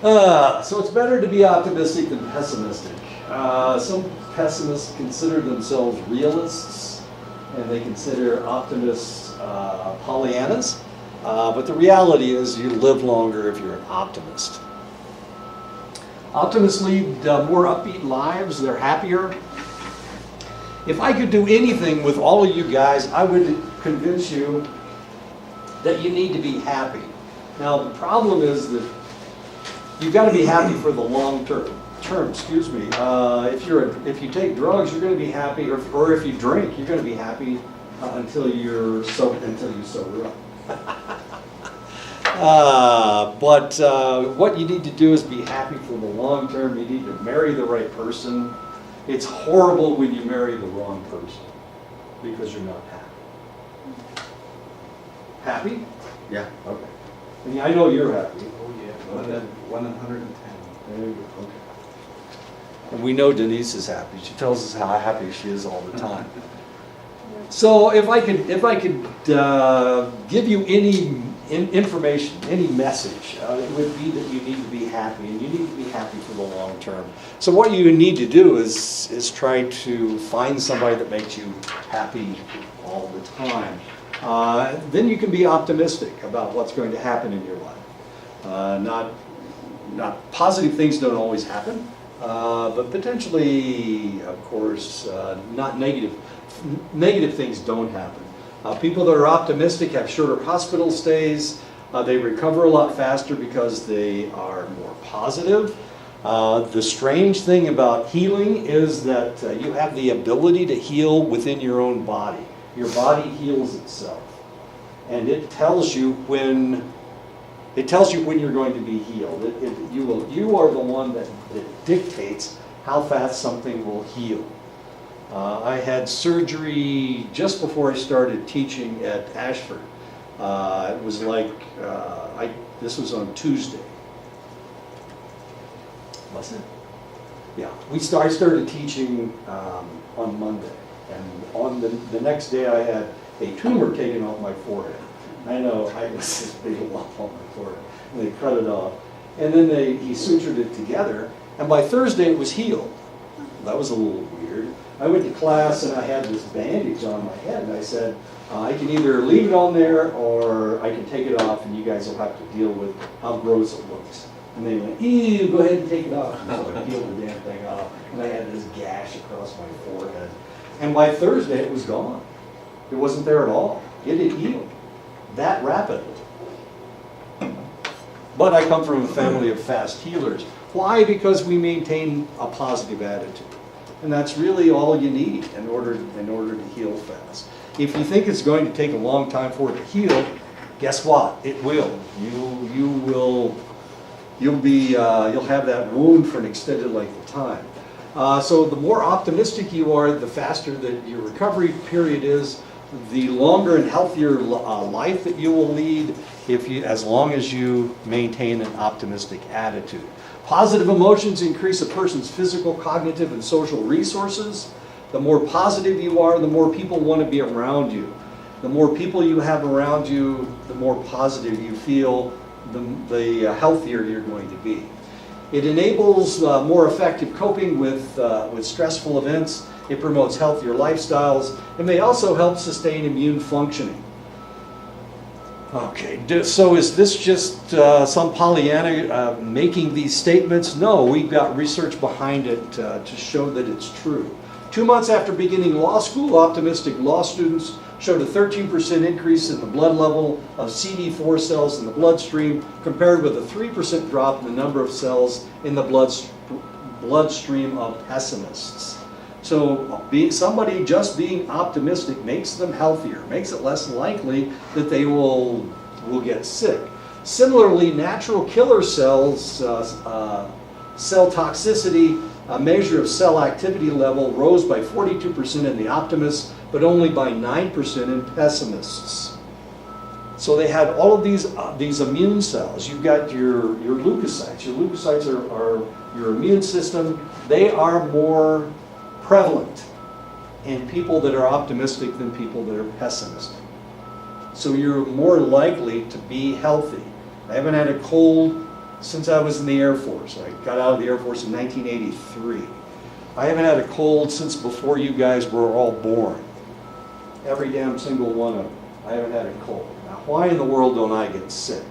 So it's better to be optimistic than pessimistic. Some pessimists consider themselves realists, and they consider optimists Pollyannas. But the reality is you live longer if you're an optimist. Optimists lead more upbeat lives. They're happier. If I could do anything with all of you guys, I would convince you that you need to be happy. Now, the problem is that you've got to be happy for the long term. Excuse me. If you take drugs, you're going to be happy, or if you drink, you're going to be happy until you sober up. But what you need to do is be happy for the long term. You need to marry the right person. It's horrible when you marry the wrong person because you're not happy. Happy? Yeah. Okay. And I know you're happy. Oh yeah. 110. There you go. Okay. And we know Denise is happy. She tells us how happy she is all the time. So if I could give you any information, any message, it would be that you need to be happy, and you need to be happy for the long term. So what you need to do is try to find somebody that makes you happy all the time. Then you can be optimistic about what's going to happen in your life. Not positive things don't always happen, but potentially, of course, not negative. Negative things don't happen. People that are optimistic have shorter hospital stays. They recover a lot faster because they are more positive. The strange thing about healing is that you have the ability to heal within your own body. Your body heals itself, and it tells you when you're going to be healed. You are the one that dictates how fast something will heal. I had surgery just before I started teaching at Ashford. It was like, this was on Tuesday. Was it? Yeah. I started teaching on Monday. And on the next day I had a tumor taken off my forehead. I know, I was this big lump on my forehead. And they cut it off. And then he sutured it together. And by Thursday it was healed. That was a little weird. I went to class and I had this bandage on my head, and I said, I can either leave it on there or I can take it off, and you guys will have to deal with how gross it looks. And they went, ew, go ahead and take it off. And so I peeled the damn thing off, and I had this gash across my forehead. And by Thursday it was gone. It wasn't there at all. It had healed that rapidly. But I come from a family of fast healers. Why? Because we maintain a positive attitude. And that's really all you need in order to heal fast. If you think it's going to take a long time for it to heal, guess what? It will. You'll have that wound for an extended length of time. So the more optimistic you are, the faster that your recovery period is, the longer and healthier life that you will lead as long as you maintain an optimistic attitude. Positive emotions increase a person's physical, cognitive, and social resources. The more positive you are, the more people want to be around you. The more people you have around you, the more positive you feel, the healthier you're going to be. It enables more effective coping with stressful events. It promotes healthier lifestyles. It may also help sustain immune functioning. Okay, so is this just some Pollyanna making these statements? No, we've got research behind it to show that it's true. 2 months after beginning law school, optimistic law students showed a 13% increase in the blood level of CD4 cells in the bloodstream, compared with a 3% drop in the number of cells in the bloodstream of pessimists. So somebody just being optimistic makes them healthier, makes it less likely that they will get sick. Similarly, natural killer cells, cell toxicity, a measure of cell activity level, rose by 42% in the optimists, but only by 9% in pessimists. So they had all of these immune cells. You've got your leukocytes. Your leukocytes are your immune system. They are more prevalent in people that are optimistic than people that are pessimistic. So you're more likely to be healthy. I haven't had a cold since I was in the Air Force. I got out of the Air Force in 1983. I haven't had a cold since before you guys were all born. Every damn single one of them. I haven't had a cold. Now, why in the world don't I get sick?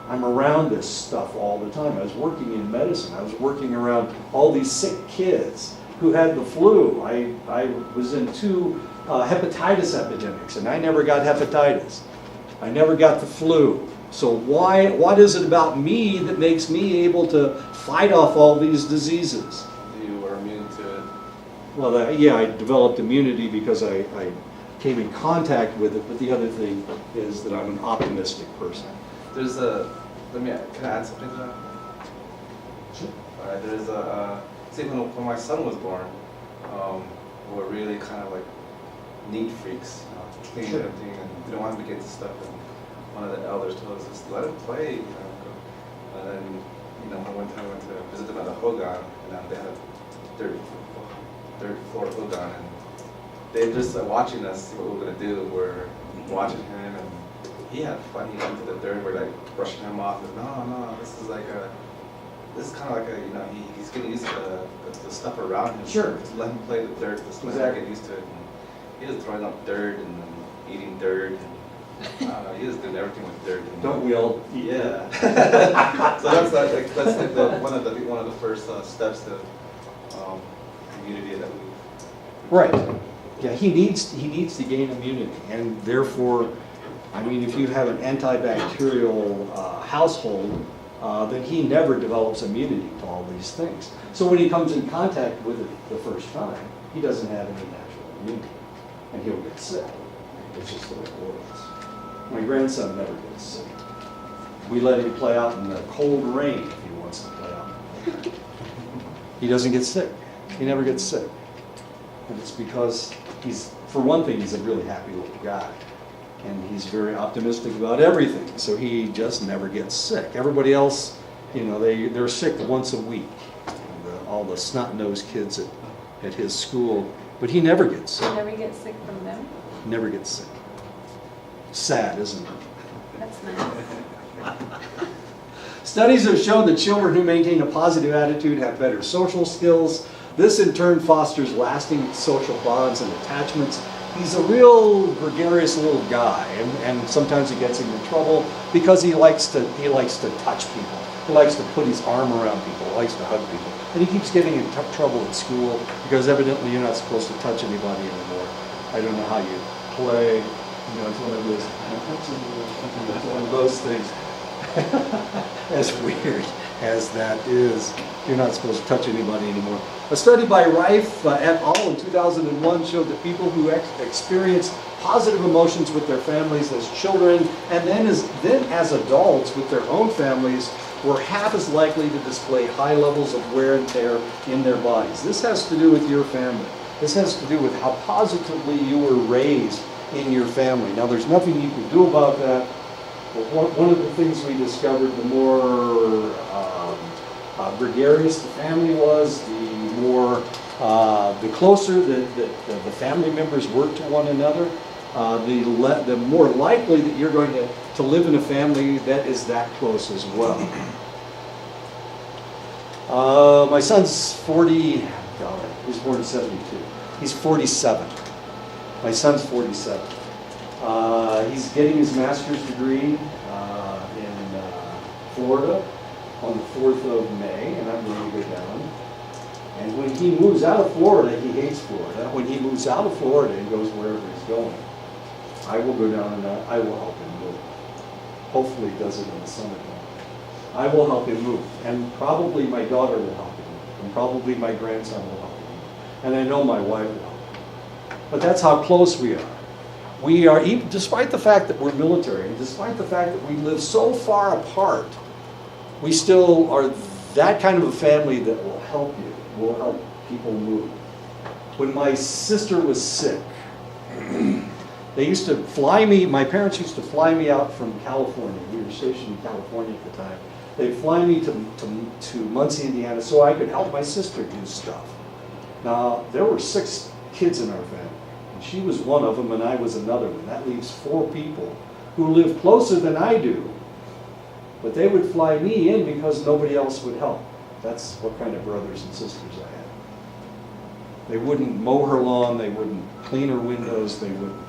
I'm around this stuff all the time. I was working in medicine. I was working around all these sick kids who had the flu. I was in 2 hepatitis epidemics, and I never got hepatitis. I never got the flu. So what is it about me that makes me able to fight off all these diseases? You were immune to it. Well, yeah, I developed immunity because I came in contact with it, but the other thing is that I'm an optimistic person. There's can I add something to that? Sure. All right, there's see, when my son was born, we were really kind of like neat freaks, cleaning Sure. everything, and we don't want him to get to stuff. And one of the elders told us, just let him play, And then, one time I went to visit them at the Hogan, and they had a third floor Hogan, and they were just watching us, see what we were gonna do. We're watching him, and he had fun. He went to the third. We're like brushing him off. And, no, this is kind of like he's getting used to the stuff around him. Sure. Just let him play the dirt. Just let him Exactly. get used to it. And he was throwing up dirt and eating dirt. And, I don't know. He was doing everything with dirt. And, Don't we all? Yeah. So that's like one of the first steps to community that we. Right. Yeah, he needs to gain immunity, and therefore, I mean, if you have an antibacterial household, then he never develops immunity to all these things. So when he comes in contact with it the first time, he doesn't have any natural immunity, and he'll get sick. It's just the way it works. My grandson never gets sick. We let him play out in the cold rain if he wants to play out. He doesn't get sick. He never gets sick. And it's because for one thing, he's a really happy little guy. And he's very optimistic about everything. So he just never gets sick. Everybody else, they're sick once a week. And all the snot-nosed kids at his school. But he never gets sick. You never get sick from them? Never gets sick. Sad, isn't it? That's nice. Studies have shown that children who maintain a positive attitude have better social skills. This in turn fosters lasting social bonds and attachments. He's a real gregarious little guy, and sometimes he gets into trouble because he likes to touch people. He likes to put his arm around people. He likes to hug people, and he keeps getting in trouble at school because evidently you're not supposed to touch anybody anymore. I don't know how you play. It's one of those. It's one of those things. As weird as that is, you're not supposed to touch anybody anymore. A study by Rife et al. In 2001 showed that people who experience positive emotions with their families as children and then as adults with their own families were half as likely to display high levels of wear and tear in their bodies. This has to do with your family. This has to do with how positively you were raised in your family. Now, there's nothing you can do about that. But one of the things we discovered, the more gregarious the family was, the closer the family members were to one another, the more likely that you're going to live in a family that is that close as well. My son's 40, God, he was born in 72. He's 47. My son's 47. He's getting his master's degree in Florida on the 4th of May, and I'm going to go down. And when he moves out of Florida, he hates Florida. When he moves out of Florida and goes wherever he's going, I will go down and I will help him move. Hopefully he does it in the summertime. I will help him move, and probably my daughter will help him move, and probably my grandson will help him move, and I know my wife will help him. But that's how close we are. We are, even despite the fact that we're military, and despite the fact that we live so far apart, we still are that kind of a family that will help you, will help people move. When my sister was sick, they used to fly me, my parents used to fly me out from California. We were stationed in California at the time. They'd fly me to Muncie, Indiana, so I could help my sister do stuff. Now, there were 6 kids in our family. She was one of them, and I was another one. That leaves 4 people who live closer than I do, But they would fly me in because nobody else would help. That's what kind of brothers and sisters I had. They wouldn't mow her lawn, they wouldn't clean her windows, they wouldn't.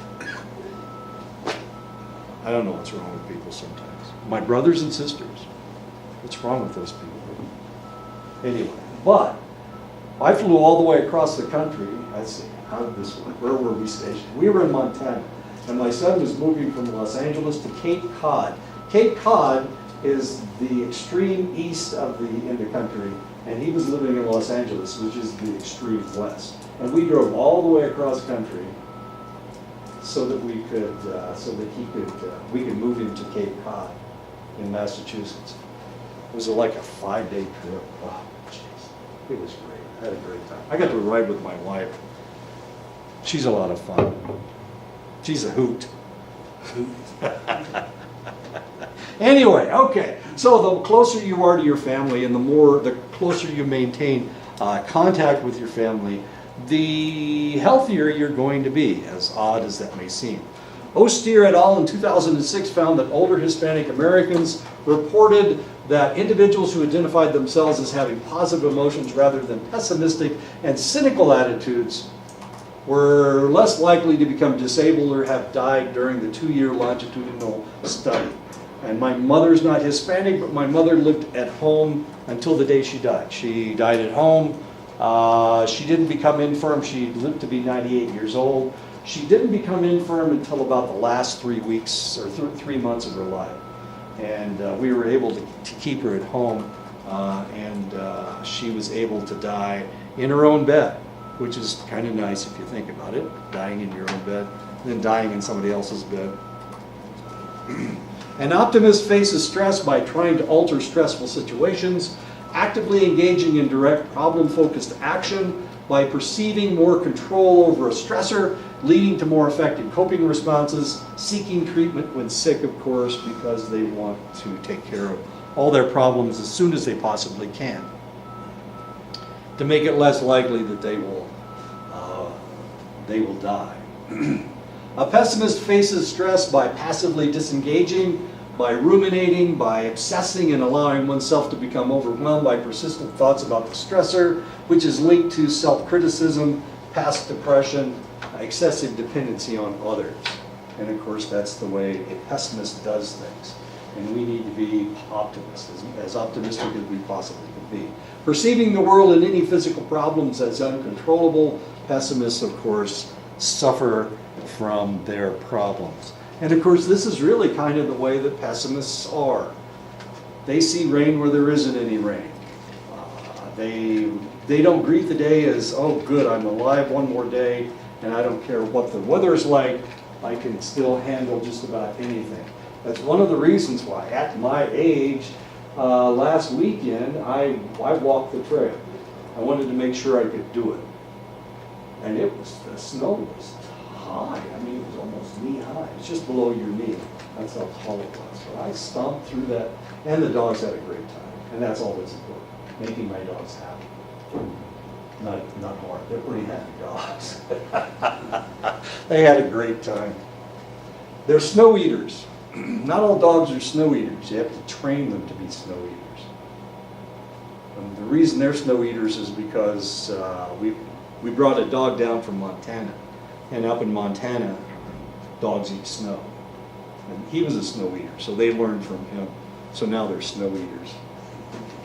I don't know what's wrong with people sometimes. My brothers and sisters, what's wrong with those people? Anyway, but I flew all the way across the country. Let's see, how did this work? Where were we stationed? We were in Montana, and my son was moving from Los Angeles to Cape Cod. Cape Cod is the extreme east of the country, and he was living in Los Angeles, which is the extreme west. And we drove all the way across country so that we could, we could move him to Cape Cod in Massachusetts. It was like a 5-day trip. Oh, jeez, it was great. I had a great time. I got to ride with my wife. She's a lot of fun. She's a hoot. Anyway, okay. So the closer you are to your family, and the closer you maintain contact with your family, the healthier you're going to be, as odd as that may seem. Ostier et al. In 2006 found that older Hispanic Americans reported that individuals who identified themselves as having positive emotions rather than pessimistic and cynical attitudes were less likely to become disabled or have died during the 2-year longitudinal study. And my mother's not Hispanic, but my mother lived at home until the day she died. She died at home. She didn't become infirm. She lived to be 98 years old. She didn't become infirm until about the last 3 weeks or 3 months of her life. And we were able to keep her at home, and she was able to die in her own bed, which is kind of nice if you think about it, dying in your own bed, and then dying in somebody else's bed. An optimist faces stress by trying to alter stressful situations, actively engaging in direct problem-focused action, by perceiving more control over a stressor, leading to more effective coping responses, seeking treatment when sick, of course, because they want to take care of all their problems as soon as they possibly can, to make it less likely that they will die. A pessimist faces stress by passively disengaging, by ruminating, by obsessing and allowing oneself to become overwhelmed by persistent thoughts about the stressor, which is linked to self-criticism, past depression, excessive dependency on others. And of course, that's the way a pessimist does things. And we need to be optimists, as optimistic as we possibly can be. Perceiving the world and any physical problems as uncontrollable, pessimists, of course, suffer from their problems. And of course, this is really kind of the way that pessimists are. They see rain where there isn't any rain. They don't greet the day as, oh good, I'm alive one more day, and I don't care what the weather's like, I can still handle just about anything. That's one of the reasons why, at my age, last weekend, I walked the trail. I wanted to make sure I could do it. And the snow was high. I mean, it was almost knee high. It's just below your knee. That's how tall it was. But I stomped through that, and the dogs had a great time. And that's always important, making my dogs happy. Not hard. They're pretty happy dogs. They had a great time. They're snow eaters. Not all dogs are snow eaters. You have to train them to be snow eaters. And the reason they're snow eaters is because we brought a dog down from Montana. And up in Montana, dogs eat snow. And he was a snow eater, so they learned from him. So now they're snow eaters.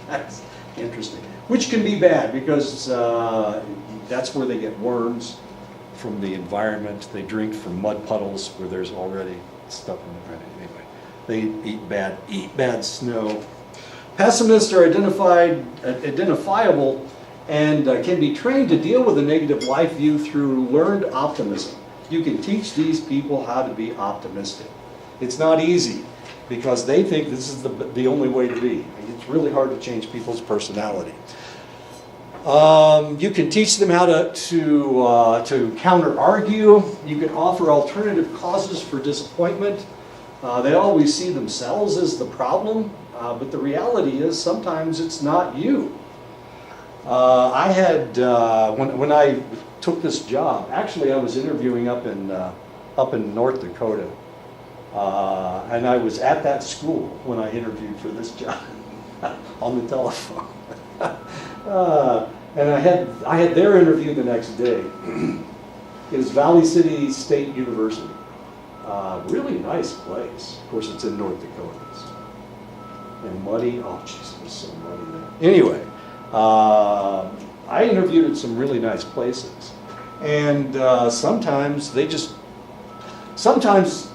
That's interesting. Which can be bad because that's where they get worms from the environment. They drink from mud puddles where there's already stuff in the ground. Anyway, they eat bad snow. Pessimists are identifiable and can be trained to deal with a negative life view through learned optimism. You can teach these people how to be optimistic. It's not easy because they think this is the only way to be. It's really hard to change people's personality. You can teach them how to counter-argue. You can offer alternative causes for disappointment. They always see themselves as the problem, but the reality is sometimes it's not you. I had, when I took this job, actually I was interviewing up in North Dakota. And I was at that school when I interviewed for this job on the telephone. And I had their interview the next day. It was Valley City State University. Really nice place. Of course, it's in North Dakota. And muddy. Oh, jeez, it was so muddy there. Anyway, I interviewed at some really nice places. And sometimes they just, sometimes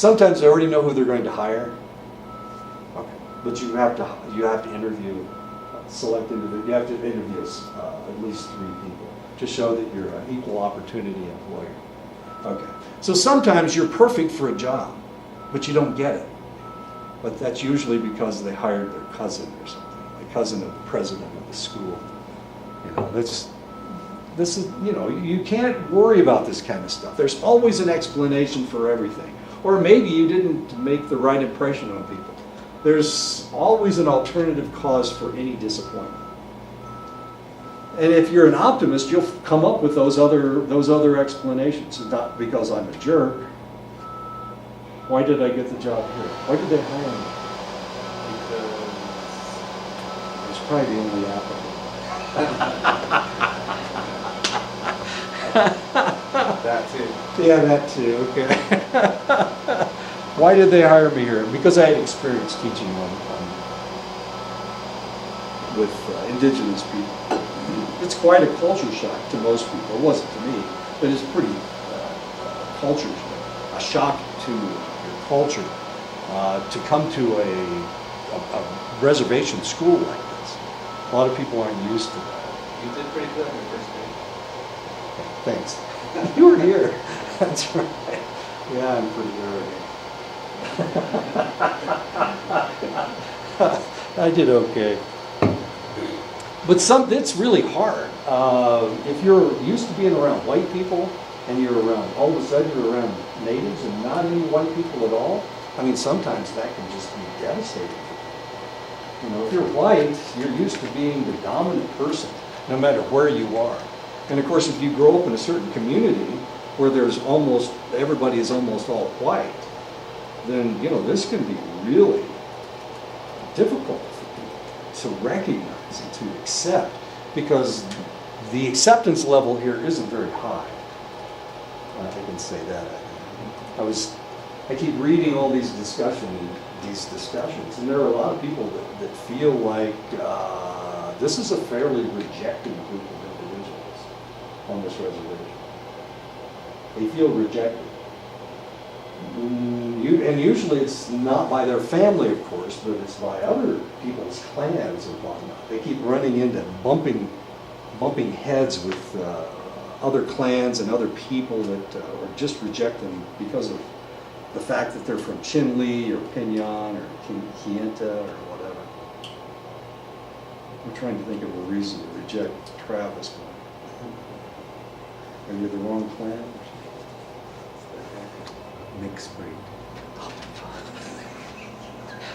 they already know who they're going to hire. Okay. But you have to interview, select individuals. You have to interview at least 3 people to show that you're an equal opportunity employer. Okay. So sometimes you're perfect for a job, but you don't get it. But that's usually because they hired their cousin or something, the cousin of the president of the school. You know, this is, you know, you can't worry about this kind of stuff. There's always an explanation for everything. Or maybe you didn't make the right impression on people. There's always an alternative cause for any disappointment. And if you're an optimist, you'll come up with those other explanations. It's not because I'm a jerk. Why did I get the job here? Why did they hire me? Because It's probably the only applicant. that too. Yeah, that too, okay. Why did they hire me here? Because I had experience teaching with indigenous people. It's quite a culture shock to most people. It wasn't to me, but it's pretty culture shock, a shock to your culture to come to a reservation school like this. A lot of people aren't used to that. You did pretty good in your first grade. Thanks. You were here. That's right. Yeah, I'm pretty early. I did okay. But it's really hard. If you're used to being around white people and you're around, all of a sudden you're around natives and not any white people at all, I mean, sometimes that can just be devastating. You know, if you're white, you're used to being the dominant person, no matter where you are. And of course, if you grow up in a certain community where everybody is almost all white, then, you know, this can be really difficult for people to recognize and to accept, because the acceptance level here isn't very high. I can say that. I keep reading all these discussions, and there are a lot of people that feel like this is a fairly rejected group of individuals on this reservation. They feel rejected. And usually it's not by their family, of course, but it's by other people's clans and whatnot. They keep running into bumping heads with other clans and other people that are just reject them because of the fact that they're from Chinle or Pinyon or Kienta or whatever. I'm trying to think of a reason to reject Travis. Are you the wrong clan? Mixed breed.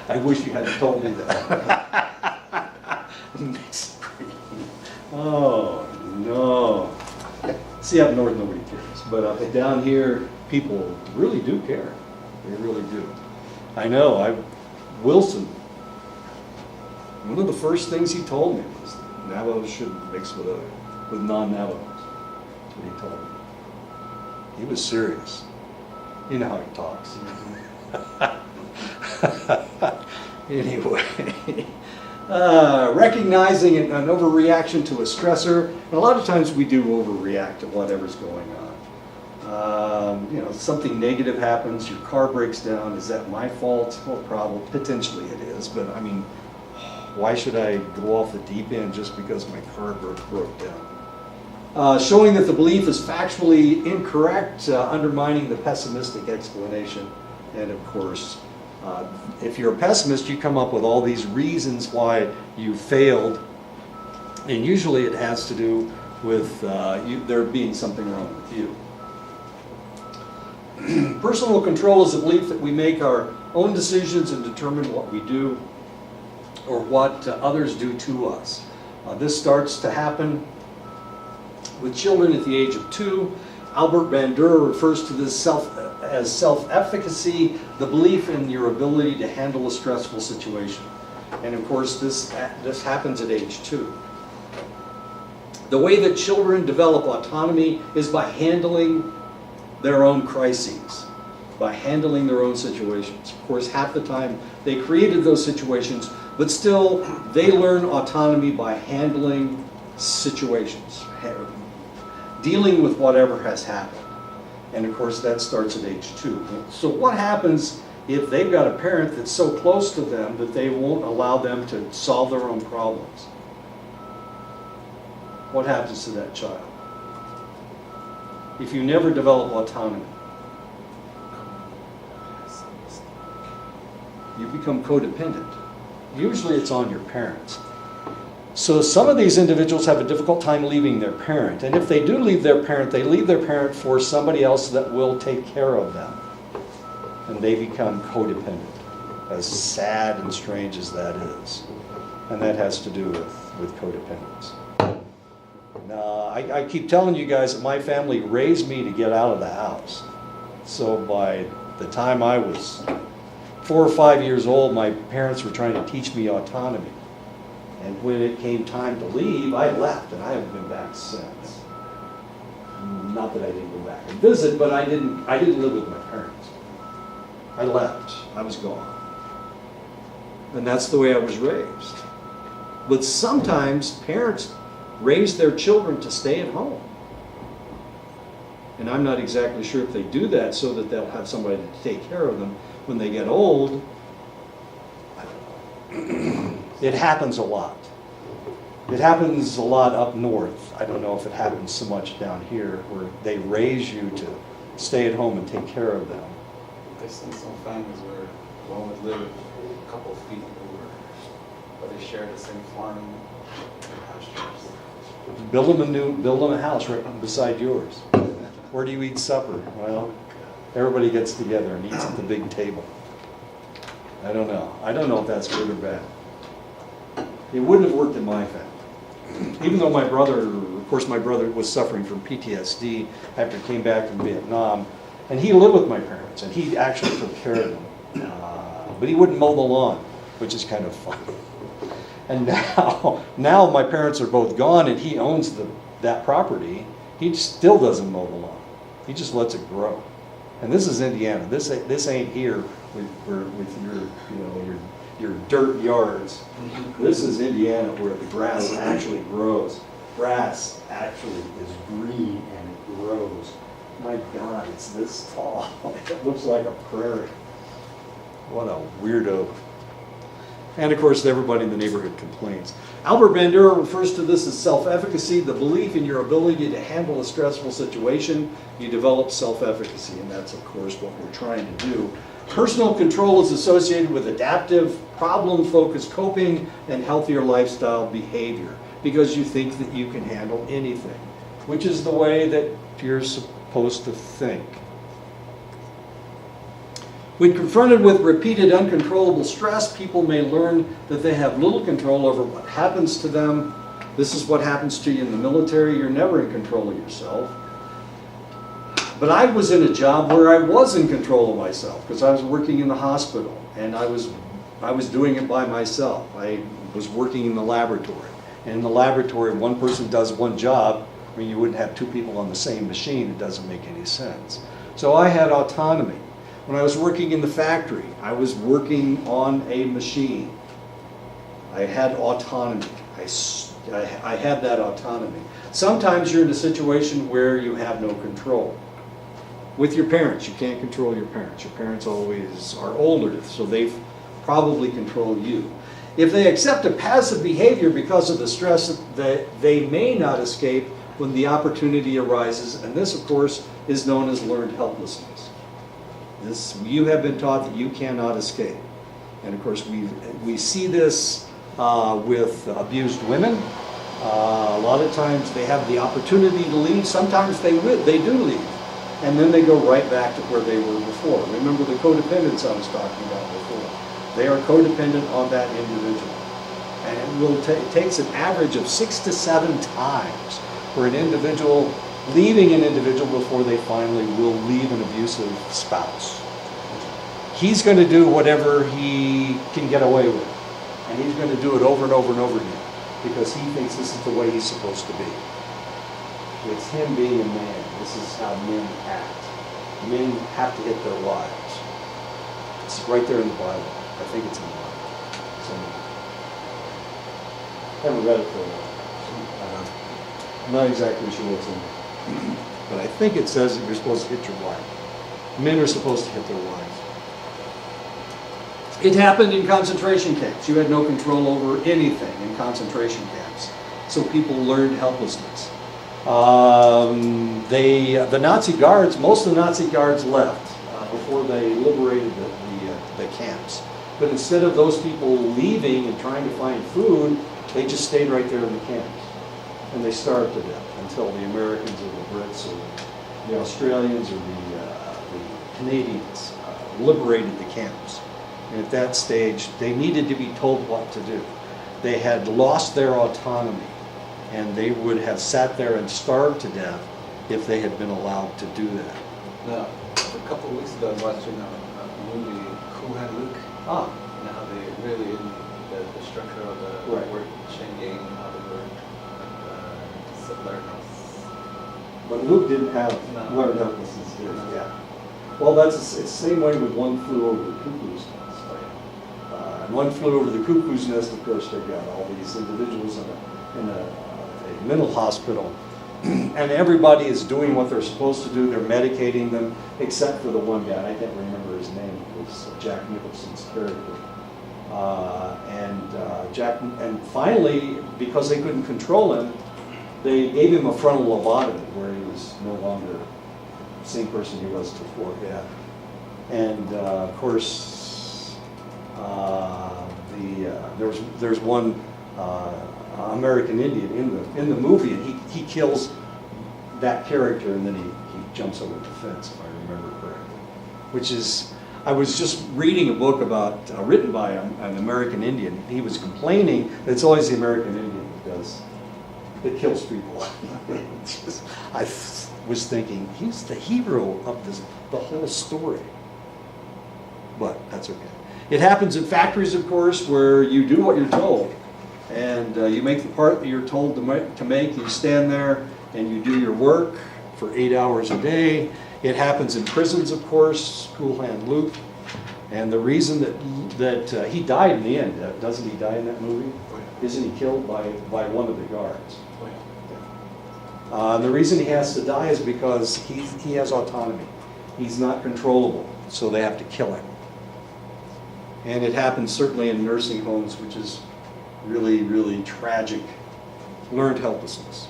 I wish you hadn't told me that. Mixed breed. Oh, no. See, up north, nobody cares. But up down here, people really do care. They really do. I know. Wilson, one of the first things he told me was that Navajos shouldn't mix with non-Navajos. That's what he told me. He was serious. You know how he talks. Anyway, recognizing an overreaction to a stressor, and a lot of times we do overreact to whatever's going on. You know, something negative happens, your car breaks down, is that my fault? Well, probably, potentially it is, but I mean, why should I go off the deep end just because my car broke down? Showing that the belief is factually incorrect, undermining the pessimistic explanation. And of course, if you're a pessimist, you come up with all these reasons why you failed. And usually it has to do with there being something wrong with you. Personal control is the belief that we make our own decisions and determine what we do or what others do to us. This starts to happen with children at the age of 2, Albert Bandura refers to this as self-efficacy, the belief in your ability to handle a stressful situation. And of course, this happens at age 2. The way that children develop autonomy is by handling their own crises, by handling their own situations. Of course, half the time they created those situations, but still they learn autonomy by handling situations, dealing with whatever has happened. And of course, that starts at age 2. So what happens if they've got a parent that's so close to them that they won't allow them to solve their own problems? What happens to that child? If you never develop autonomy, you become codependent. Usually it's on your parents. So some of these individuals have a difficult time leaving their parent. And if they do leave their parent, they leave their parent for somebody else that will take care of them. And they become codependent, as sad and strange as that is. And that has to do with codependence. Now, I keep telling you guys that my family raised me to get out of the house. So by the time I was 4 or 5 years old, my parents were trying to teach me autonomy. And when it came time to leave, I left, and I haven't been back since. Not that I didn't go back and visit, but I didn't live with my parents. I left. I was gone. And that's the way I was raised. But sometimes parents raise their children to stay at home. And I'm not exactly sure if they do that so that they'll have somebody to take care of them when they get old. I don't know. It happens a lot. It happens a lot up north. I don't know if it happens so much down here where they raise you to stay at home and take care of them. I've seen some families where one would live a couple feet over, but they share the same farm and pastures. Build them a house right beside yours. Where do you eat supper? Well, everybody gets together and eats at the big table. I don't know. I don't know if that's good or bad. It wouldn't have worked in my family. Even though my brother was suffering from PTSD after he came back from Vietnam, and he lived with my parents, and he actually took care of them. But he wouldn't mow the lawn, which is kind of fun. And now my parents are both gone, and he owns that property. He still doesn't mow the lawn. He just lets it grow. And this is Indiana. This ain't here with your dirt yards. This is Indiana where the grass actually grows. Grass actually is green and it grows. My God, it's this tall. It looks like a prairie. What a weirdo. And of course, everybody in the neighborhood complains. Albert Bandura refers to this as self-efficacy, the belief in your ability to handle a stressful situation. You develop self-efficacy, and that's, of course, what we're trying to do. Personal control is associated with adaptive, problem-focused coping and healthier lifestyle behavior because you think that you can handle anything, which is the way that you're supposed to think. When confronted with repeated uncontrollable stress, people may learn that they have little control over what happens to them. This is what happens to you in the military. You're never in control of yourself. But I was in a job where I was in control of myself because I was working in the hospital and I was doing it by myself. I was working in the laboratory. And in the laboratory, one person does one job. I mean, you wouldn't have two people on the same machine. It doesn't make any sense. So I had autonomy. When I was working in the factory, I was working on a machine. I had autonomy. I had that autonomy. Sometimes you're in a situation where you have no control. With your parents, you can't control your parents. Your parents always are older, so they probably control you. If they accept a passive behavior because of the stress that they may not escape when the opportunity arises, and this, of course, is known as learned helplessness. You have been taught that you cannot escape. And of course, we see this with abused women. A lot of times they have the opportunity to leave. Sometimes they do leave. And then they go right back to where they were before. Remember the codependence I was talking about before. They are codependent on that individual. And it takes an average of 6 to 7 times for an individual leaving an individual before they finally will leave an abusive spouse. He's going to do whatever he can get away with. And he's going to do it over and over and over again because he thinks this is the way he's supposed to be. It's him being a man. This is how men act. Men have to hit their wives. It's right there in the Bible. I think it's in the Bible. I haven't read it for a while. I'm not exactly sure what's in it. But I think it says that you're supposed to hit your wife. Men are supposed to hit their wives. It happened in concentration camps. You had no control over anything in concentration camps. So people learned helplessness. The Nazi guards, most of the Nazi guards left before they liberated the camps. But instead of those people leaving and trying to find food, they just stayed right there in the camps. And they starved to death until the Americans or the Brits or the Australians or the Canadians liberated the camps. And at that stage, they needed to be told what to do. They had lost their autonomy, and they would have sat there and starved to death if they had been allowed to do that. Now, a couple of weeks ago, I was watching a movie, Cool Hand Luke. Ah, And how they really, in the structure of the Right. word chain gang, how they were learning. but Luke didn't have No. learned helplessness, did he? No. Yeah. Well, it's the same way with One Flew Over the Cuckoo's Nest. And One Flew Over the Cuckoo's Nest, of course, they've got all these individuals in a mental hospital. And everybody is doing what they're supposed to do. They're medicating them, except for the one guy. I can't remember his name. It was Jack Nicholson's character. And finally, because they couldn't control him, they gave him a frontal lobotomy where he was no longer the same person he was before. Yeah. And of course, there's one American Indian in the movie, and he kills that character, and then he jumps over the fence, if I remember correctly. Which is, I was just reading a book about written by an American Indian. He was complaining that it's always the American Indian that kills people. I was thinking he's the hero of the whole story, but that's okay. It happens in factories, of course, where you do what you're told. And you make the part that you're told to make. You stand there and you do your work for 8 hours a day. It happens in prisons, of course, Cool Hand Luke. And the reason that he died in the end, doesn't he die in that movie? Isn't he killed by one of the guards? The reason he has to die is because he has autonomy. He's not controllable, so they have to kill him. And it happens certainly in nursing homes, which is really, really tragic. Learned helplessness.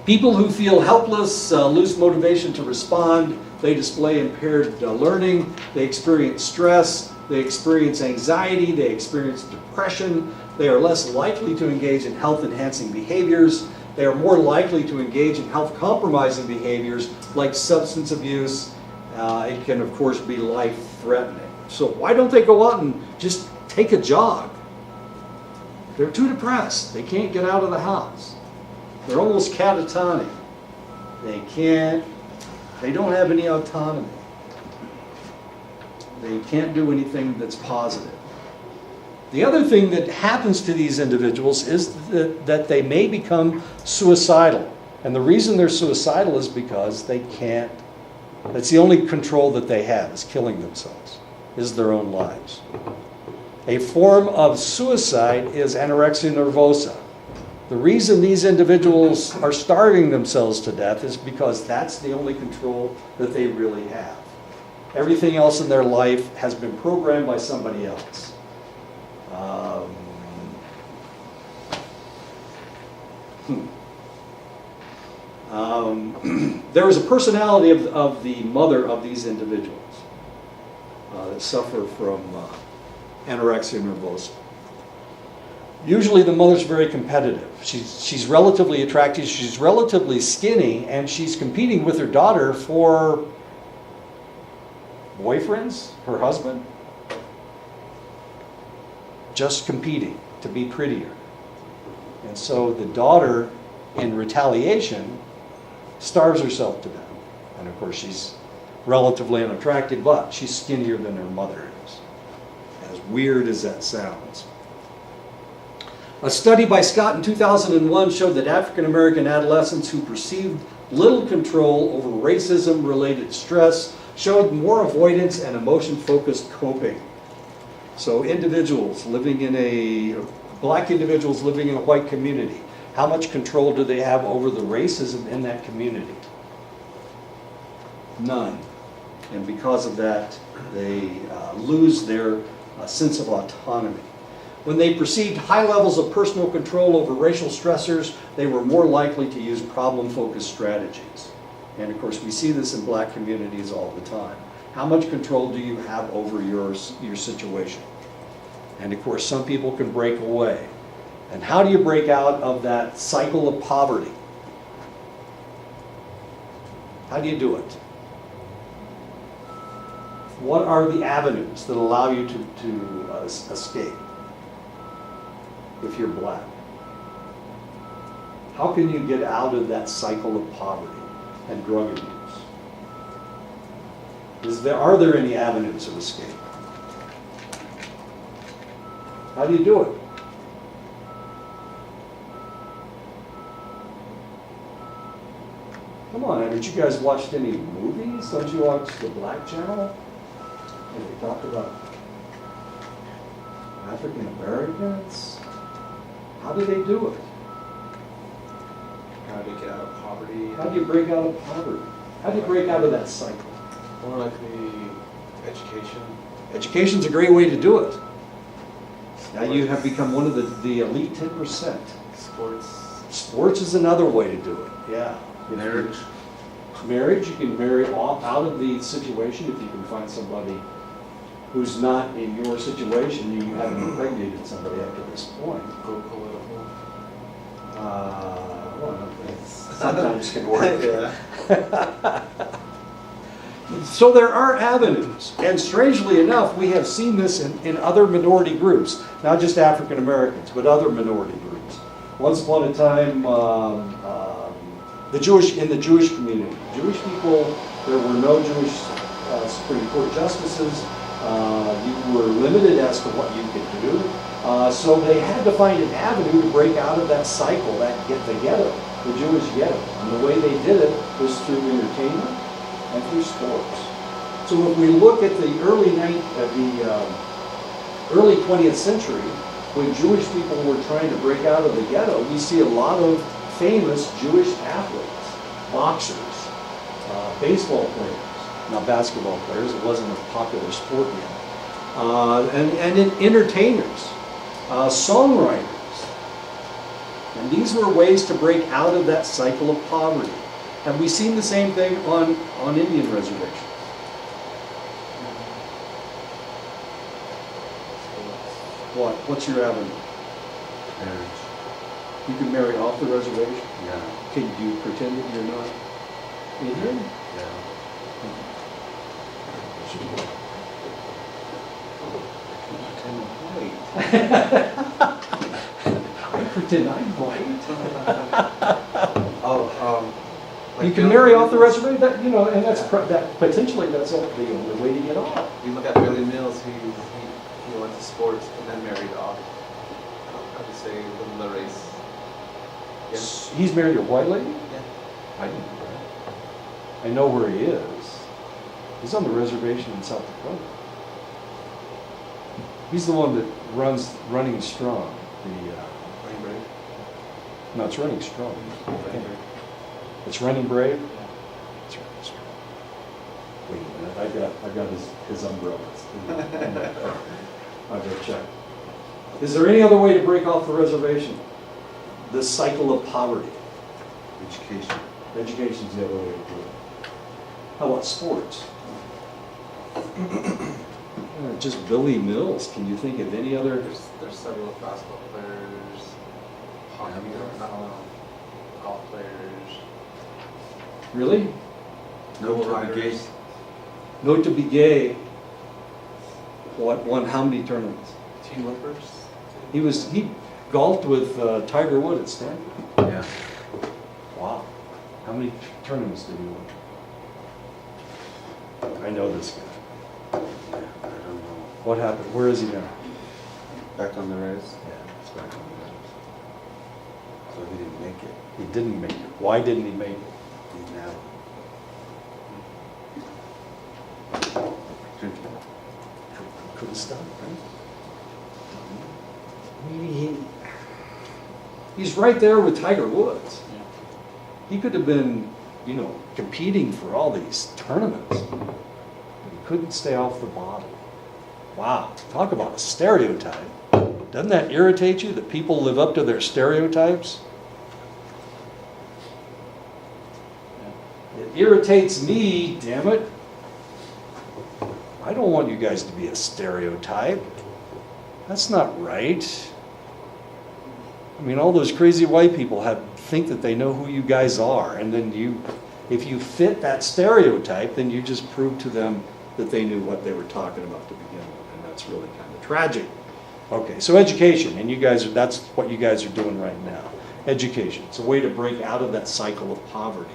People who feel helpless lose motivation to respond. They display impaired learning. They experience stress. They experience anxiety. They experience depression. They are less likely to engage in health-enhancing behaviors. They are more likely to engage in health-compromising behaviors like substance abuse. It can, of course, be life-threatening. So why don't they go out and just take a jog? They're too depressed. They can't get out of the house. They're almost catatonic. They don't have any autonomy. They can't do anything that's positive. The other thing that happens to these individuals is that they may become suicidal. And the reason they're suicidal is because they can't, that's the only control that they have, is killing themselves, is their own lives. A form of suicide is anorexia nervosa. The reason these individuals are starving themselves to death is because that's the only control that they really have. Everything else in their life has been programmed by somebody else. There is a personality of the mother of these individuals that suffer from anorexia nervosa. Usually the mother's very competitive. She's relatively attractive, she's relatively skinny, and she's competing with her daughter for boyfriends, her husband. Just competing to be prettier. And so the daughter, in retaliation, starves herself to death. And of course, she's relatively unattractive, but she's skinnier than her mother is. As weird as that sounds. A study by Scott in 2001 showed that African American adolescents who perceived little control over racism-related stress showed more avoidance and emotion-focused coping. So black individuals living in a white community, how much control do they have over the racism in that community? None. And because of that, they lose their sense of autonomy. When they perceived high levels of personal control over racial stressors, they were more likely to use problem-focused strategies. And of course, we see this in black communities all the time. How much control do you have over your situation? And of course, some people can break away. And how do you break out of that cycle of poverty? How do you do it? What are the avenues that allow you to escape if you're black? How can you get out of that cycle of poverty and drug abuse? Are there any avenues of escape? How do you do it? Come on, haven't you guys watched any movies? Don't you watch the Black Channel? And they talk about African Americans. How do they do it? How to get out of poverty. How do you break out of poverty? How do you break out of that cycle? More likely education. Education's a great way to do it. Now you have become one of the elite 10%. Sports. Sports is another way to do it, yeah. Marriage. Marriage, you can marry out of the situation if you can find somebody who's not in your situation. You haven't impregnated somebody up to this point. Go political. Well, sometimes can work. Yeah. So there are avenues, and strangely enough, we have seen this in other minority groups, not just African Americans, but other minority groups. Once upon a time, in the Jewish community, Jewish people, there were no Jewish Supreme Court justices. You were limited as to what you could do. So they had to find an avenue to break out of that cycle, the ghetto, the Jewish ghetto. And the way they did it was through entertainment and through sports. So if we look at the early 20th century, when Jewish people were trying to break out of the ghetto, we see a lot of famous Jewish athletes, boxers, baseball players, not basketball players, it wasn't a popular sport yet, and entertainers, songwriters. And these were ways to break out of that cycle of poverty. Have we seen the same thing on Indian reservations? What's your avenue? Marriage. You can marry off the reservation? Yeah. Can you pretend that you're not Indian? Yeah. I pretend I'm white. You can Bill- marry off the reservation, and that's potentially that's the only way to get off. You look at Billy Mills, he went to sports and then married off. How to say within the race. Yes. He's married a white lady? Yeah. I didn't know that. I know where he is. He's on the reservation in South Dakota. He's the one that runs Running Strong. Running Brave. No, it's Running Strong. Running Brave. It's Running Brave? Yeah. It's Running Strong. Wait a minute, I've got his umbrellas. I'll go check. Is there any other way to break off the reservation? This cycle of poverty. Education. Education's the other way to do it. How about sports? Just Billy Mills. Can you think of any other? There's several basketball players, hockey, golf players. Really? Note to be gay. Note to be gay. Won how many tournaments? Team whippers. He golfed with Tiger Woods at Stanford. Yeah. Wow. How many tournaments did he win? I know this guy. I don't know. What happened? Where is he now? Back on the res. Yeah, it's back on the res. So he didn't make it. He didn't make it. Why didn't he make it? He's now. Could have stopped, right? He's right there with Tiger Woods. He could have been, competing for all these tournaments. But he couldn't stay off the bottle. Wow, talk about a stereotype. Doesn't that irritate you that people live up to their stereotypes? It irritates me, damn it. I don't want you guys to be a stereotype. That's not right. I mean, all those crazy white people think that they know who you guys are, and then if you fit that stereotype, then you just prove to them that they knew what they were talking about to begin with, and that's really kind of tragic. Okay, so education, and that's what you guys are doing right now. Education. It's a way to break out of that cycle of poverty.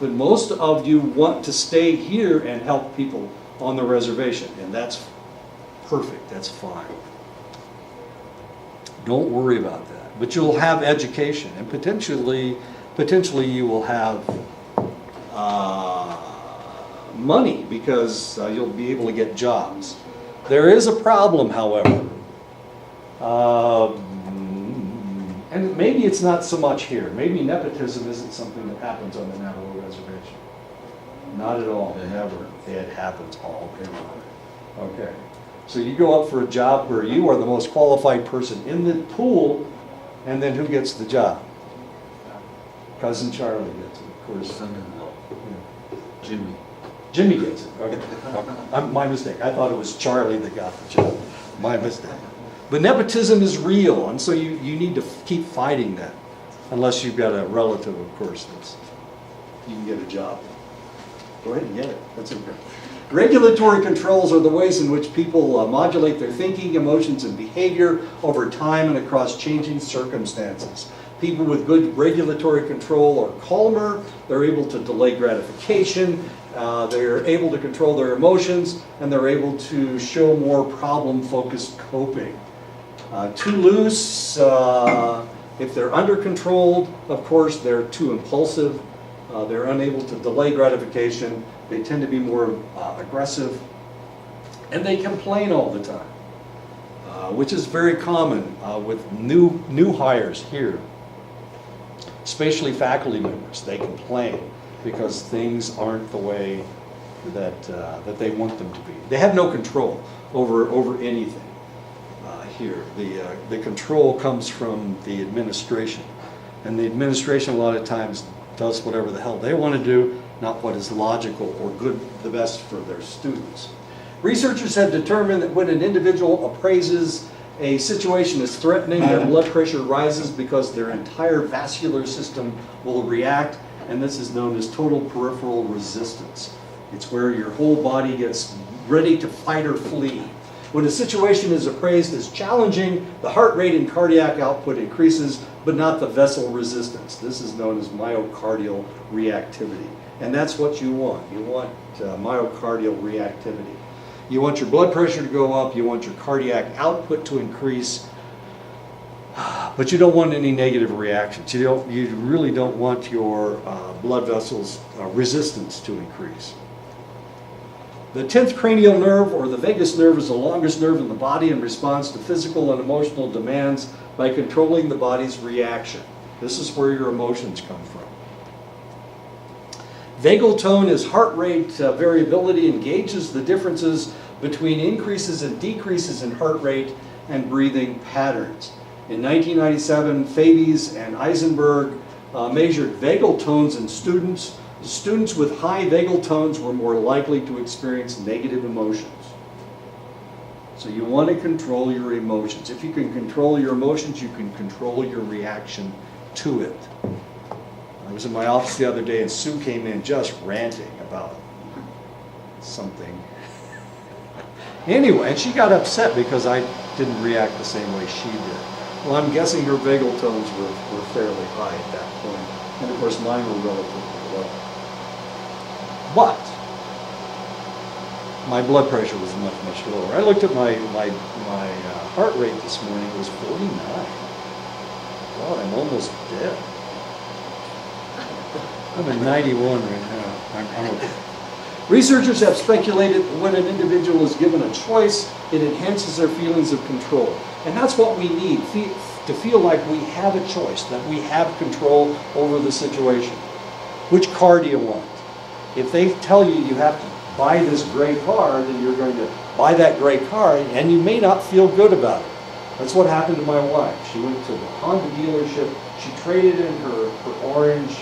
But most of you want to stay here and help people on the reservation, and that's perfect, that's fine. Don't worry about that. But you'll have education, and potentially you will have money because you'll be able to get jobs. There is a problem, however, and maybe it's not so much here. Maybe nepotism isn't something that happens on the Navajo reservation. Not at all, never. It happens all the time. Okay. So you go up for a job where you are the most qualified person in the pool, and then who gets the job? Cousin Charlie gets it, of course. Son-in-law. Yeah. Jimmy. Jimmy gets it. Okay. My mistake. I thought it was Charlie that got the job. My mistake. But nepotism is real, and so you need to keep fighting that. Unless you've got a relative, of course, you can get a job. Go ahead and get it. That's okay. Regulatory controls are the ways in which people modulate their thinking, emotions, and behavior over time and across changing circumstances. People with good regulatory control are calmer, they're able to delay gratification, they're able to control their emotions, and they're able to show more problem-focused coping. Too loose, if they're under-controlled, of course, they're too impulsive, they're unable to delay gratification, they tend to be more aggressive, and they complain all the time, which is very common with new hires here, especially faculty members. They complain because things aren't the way that they want them to be. They have no control over anything here. The control comes from the administration, and the administration a lot of times does whatever the hell they want to do, not what is logical or the best for their students. Researchers have determined that when an individual appraises a situation as threatening, their blood pressure rises because their entire vascular system will react, and this is known as total peripheral resistance. It's where your whole body gets ready to fight or flee. When a situation is appraised as challenging, the heart rate and cardiac output increases, but not the vessel resistance. This is known as myocardial reactivity. And that's what you want. You want myocardial reactivity. You want your blood pressure to go up, you want your cardiac output to increase, but you don't want any negative reactions. You really don't want your blood vessels resistance to increase. The 10th cranial nerve, or the vagus nerve, is the longest nerve in the body and responds to physical and emotional demands by controlling the body's reaction. This is where your emotions come from. Vagal tone is heart rate variability and gauges the differences between increases and decreases in heart rate and breathing patterns. In 1997, Fabies and Eisenberg measured vagal tones in students. Students with high vagal tones were more likely to experience negative emotions. So you want to control your emotions. If you can control your emotions, you can control your reaction to it. I was in my office the other day and Sue came in just ranting about something. Anyway, and she got upset because I didn't react the same way she did. Well, I'm guessing her vagal tones were fairly high at that point. And of course mine were relatively low. low. But my blood pressure was much, much lower. I looked at my heart rate this morning. It was 49. God, I'm almost dead. I'm at 91 right now. I'm okay. Researchers have speculated that when an individual is given a choice, it enhances their feelings of control. And that's what we need, to feel like we have a choice, that we have control over the situation. Which car do you want? If they tell you you have to buy this gray car, then you're going to buy that gray car, and you may not feel good about it. That's what happened to my wife. She went to the Honda dealership, she traded in her orange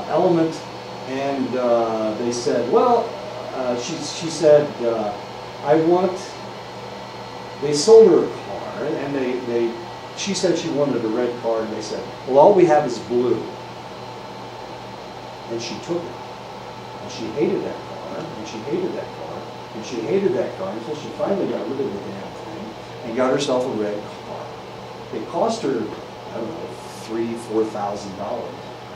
Element, and they said, well, she said, they sold her a car, and she said she wanted a red car, and they said, well, all we have is blue. And she took it. And she hated that car, and she hated that car, and she hated that car until she finally got rid of the damn thing and got herself a red car. It cost her, I don't know, $3,000, $4,000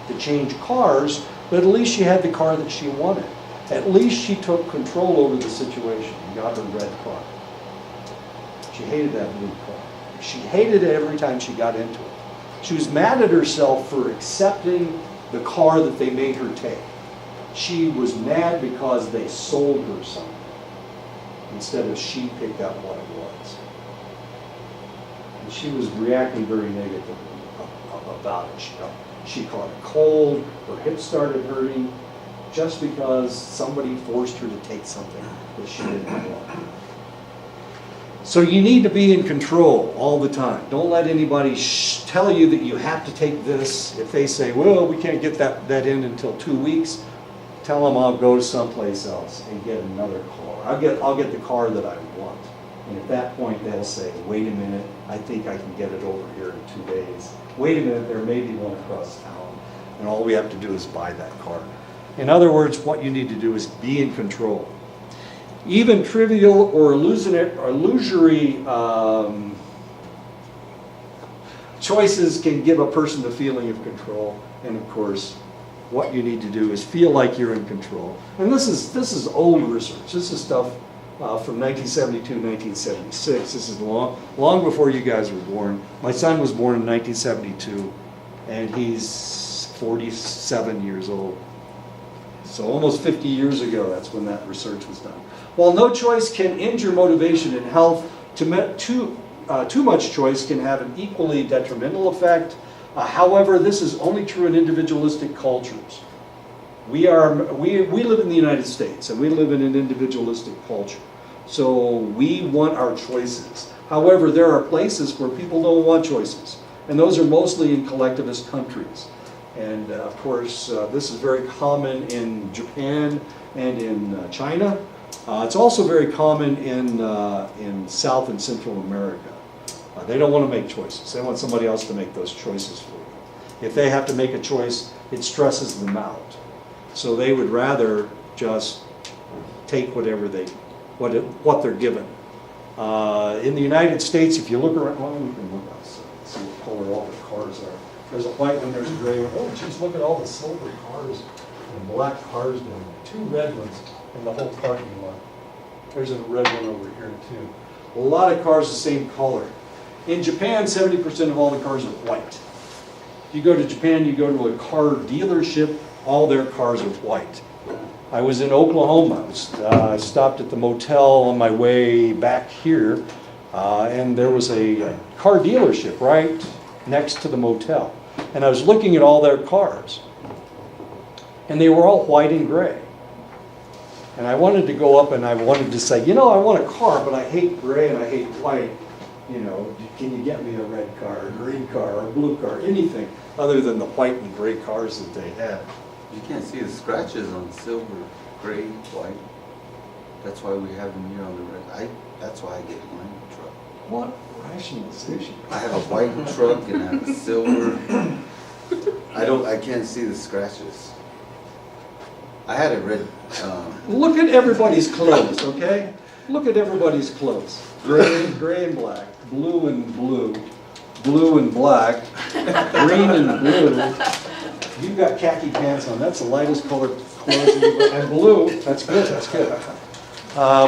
to change cars, but at least she had the car that she wanted. At least she took control over the situation and got her red car. She hated that blue car. She hated it every time she got into it. She was mad at herself for accepting the car that they made her take. She was mad because they sold her something instead of she picked out what it was. And she was reacting very negatively about it. She caught a cold, her hips started hurting, just because somebody forced her to take something that she didn't want. So you need to be in control all the time. Don't let anybody tell you that you have to take this. If they say, well, we can't get that in until 2 weeks, tell them I'll go someplace else and get another car. I'll get the car that I want. And at that point they'll say, wait a minute, I think I can get it over here in 2 days. Wait a minute, there may be one across town. And all we have to do is buy that car. In other words, what you need to do is be in control. Even trivial or illusory choices can give a person the feeling of control. And of course, what you need to do is feel like you're in control. And this is old research. This is stuff from 1972, 1976. This is long before you guys were born. My son was born in 1972, and he's 47 years old. So almost 50 years ago, that's when that research was done. While no choice can injure motivation and health, too much choice can have an equally detrimental effect. However, this is only true in individualistic cultures. We live in the United States, and we live in an individualistic culture. So we want our choices. However, there are places where people don't want choices, and those are mostly in collectivist countries. And of course, this is very common in Japan and in China. It's also very common in South and Central America. They don't want to make choices. They want somebody else to make those choices for them. If they have to make a choice, it stresses them out. So they would rather just take what they're given. In the United States, if you look around, well, we can look outside, see what color all the cars are. There's a white one, there's a gray one. Oh, geez, look at all the silver cars and black cars down there. 2 red ones in the whole parking lot. There's a red one over here too. A lot of cars the same color. In Japan, 70% of all the cars are white. If you go to Japan, you go to a car dealership, all their cars are white. I was in Oklahoma. I stopped at the motel on my way back here, and there was a car dealership right next to the motel. And I was looking at all their cars, and they were all white and gray. And I wanted to go up and I wanted to say, I want a car, but I hate gray and I hate white. Can you get me a red car, a green car, or a blue car, anything other than the white and gray cars that they had. You can't see the scratches on silver, gray, white. That's why we have them here on the red. That's why I get my truck. What rationalization? I have a white truck and I have a silver. I can't see the scratches. I had a red. Look at everybody's clothes, okay? Look at everybody's clothes. Gray and black, blue and blue, blue and black, green and blue, You've got khaki pants on, that's the lightest color clothes, and blue, that's good, that's good.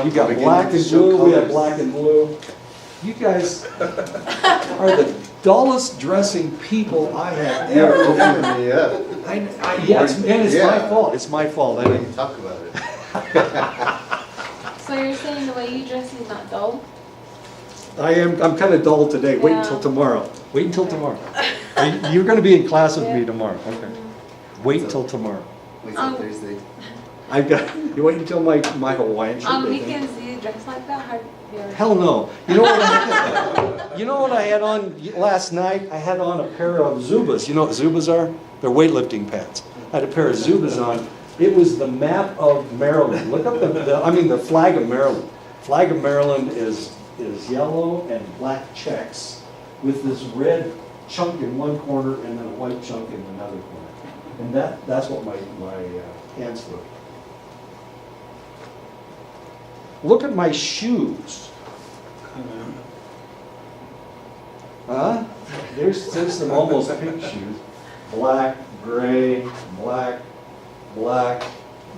We got black and blue, we have black and blue. You guys are the dullest dressing people I have You're ever. opening me up. Yes, and it's my Yeah. fault, it's my fault. I Why don't mean, you talk about it? So you're saying the way you dress is not dull? I'm kind of dull today, wait Yeah. until tomorrow. Wait until tomorrow. You're gonna be in class with me tomorrow, okay. Wait until tomorrow. Wait till Thursday. I've got, you wait until my Hawaiian shirt. On they think. weekends, do you dress like that? How do you ever- Hell no. You know what I had on last night? I had on a pair of Zubas. You know what Zubas are? They're weightlifting pants. I had a pair of Zubas on. It was the map of Maryland. Look up the flag of Maryland. Flag of Maryland is yellow and black checks with this red chunk in one corner and then a white chunk in another corner. And that's what my pants were. Look at my shoes. Huh? There's some almost pink shoes. Black, gray, black, black,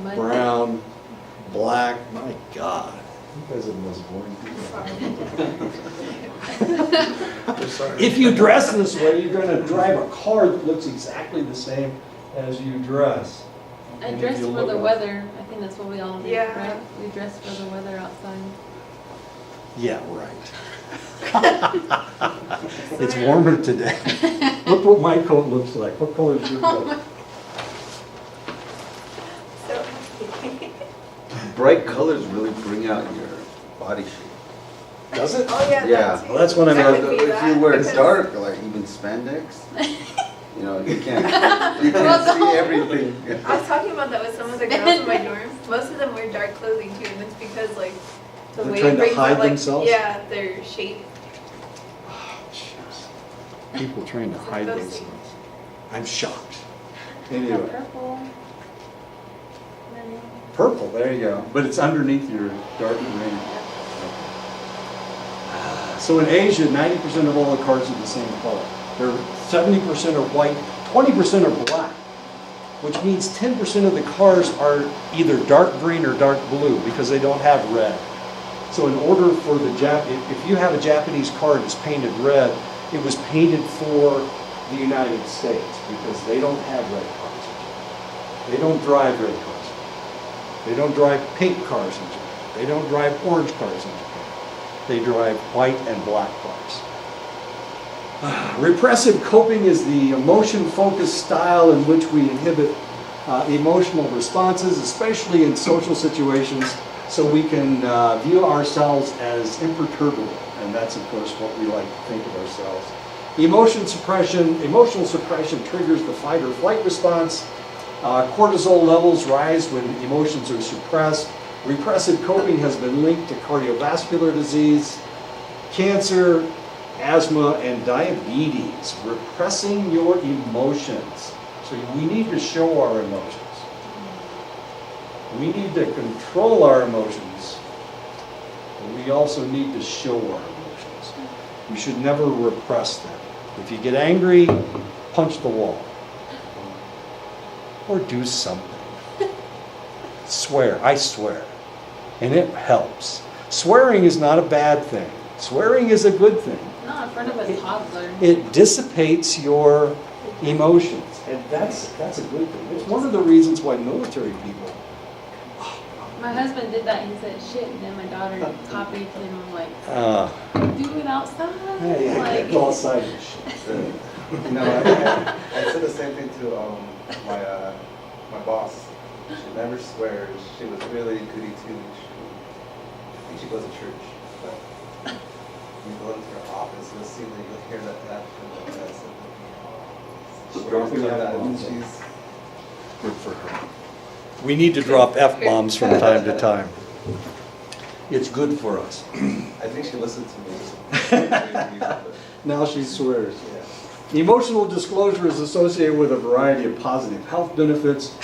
Mud. brown, black. My God. You guys are the most boring people. If you dress this way, you're going to drive a car that looks exactly the same as you dress. I And if dress you for look the up- weather. I think that's what we all do, Yeah. right? We dress for the weather outside. Yeah, right. It's warmer today. Look what my coat looks like. What color is your coat? So, Bright colors really bring out your body shape. Does it? oh yeah, Yeah. that too. Well, that's what I'm That at. would be If that, you wear because- dark, like even spandex, you know, you can't see everything. I was talking about that with some of the girls in my dorm. Most of them wear dark clothing too, and it's because like the They're way trying it to brings hide out like themselves? yeah, their shape. Oh, jeez. People trying to hide Those themselves. I'm shocked. Yeah, Anyway, purple. purple, there you go. But it's underneath your dark green. So in Asia, 90% of all the cars are the same color. They're 70% are white, 20% are black, which means 10% of the cars are either dark green or dark blue because they don't have red. So in order for if you have a Japanese car that's painted red, it was painted for the United States because they don't have red cars. They don't drive red cars. They don't drive pink cars in Japan. They don't drive orange cars in Japan. They drive white and black cars. Repressive coping is the emotion-focused style in which we inhibit emotional responses, especially in social situations, so we can view ourselves as imperturbable. And that's, of course, what we like to think of ourselves. Emotional suppression triggers the fight or flight response. Cortisol levels rise when emotions are suppressed. Repressive coping has been linked to cardiovascular disease, cancer, asthma, and diabetes. Repressing your emotions. So we need to show our emotions. We need to control our emotions. But we also need to show our emotions. We should never repress them. If you get angry, punch the wall. Or do something. Swear, I swear. And it helps. Swearing is not a bad thing. Swearing is a good thing. Not in front of a toddler. It dissipates your emotions. And that's a good thing. It's one of the reasons why military people. My husband did that. He said shit, and then my daughter copied him like, do it outside. Hey, Like, go outside and shit. You know, I said the same thing to my boss. She never swears. She was really goody two. I think she goes to church. But you go into her office, you'll see that you'll hear that F and the S. She's dropping doing that, and F-bombs. she's Good for her. We need to drop F-bombs from time to time. It's good for us. I think she listened to me. Now she swears. Yeah. Emotional disclosure is associated with a variety of positive health benefits.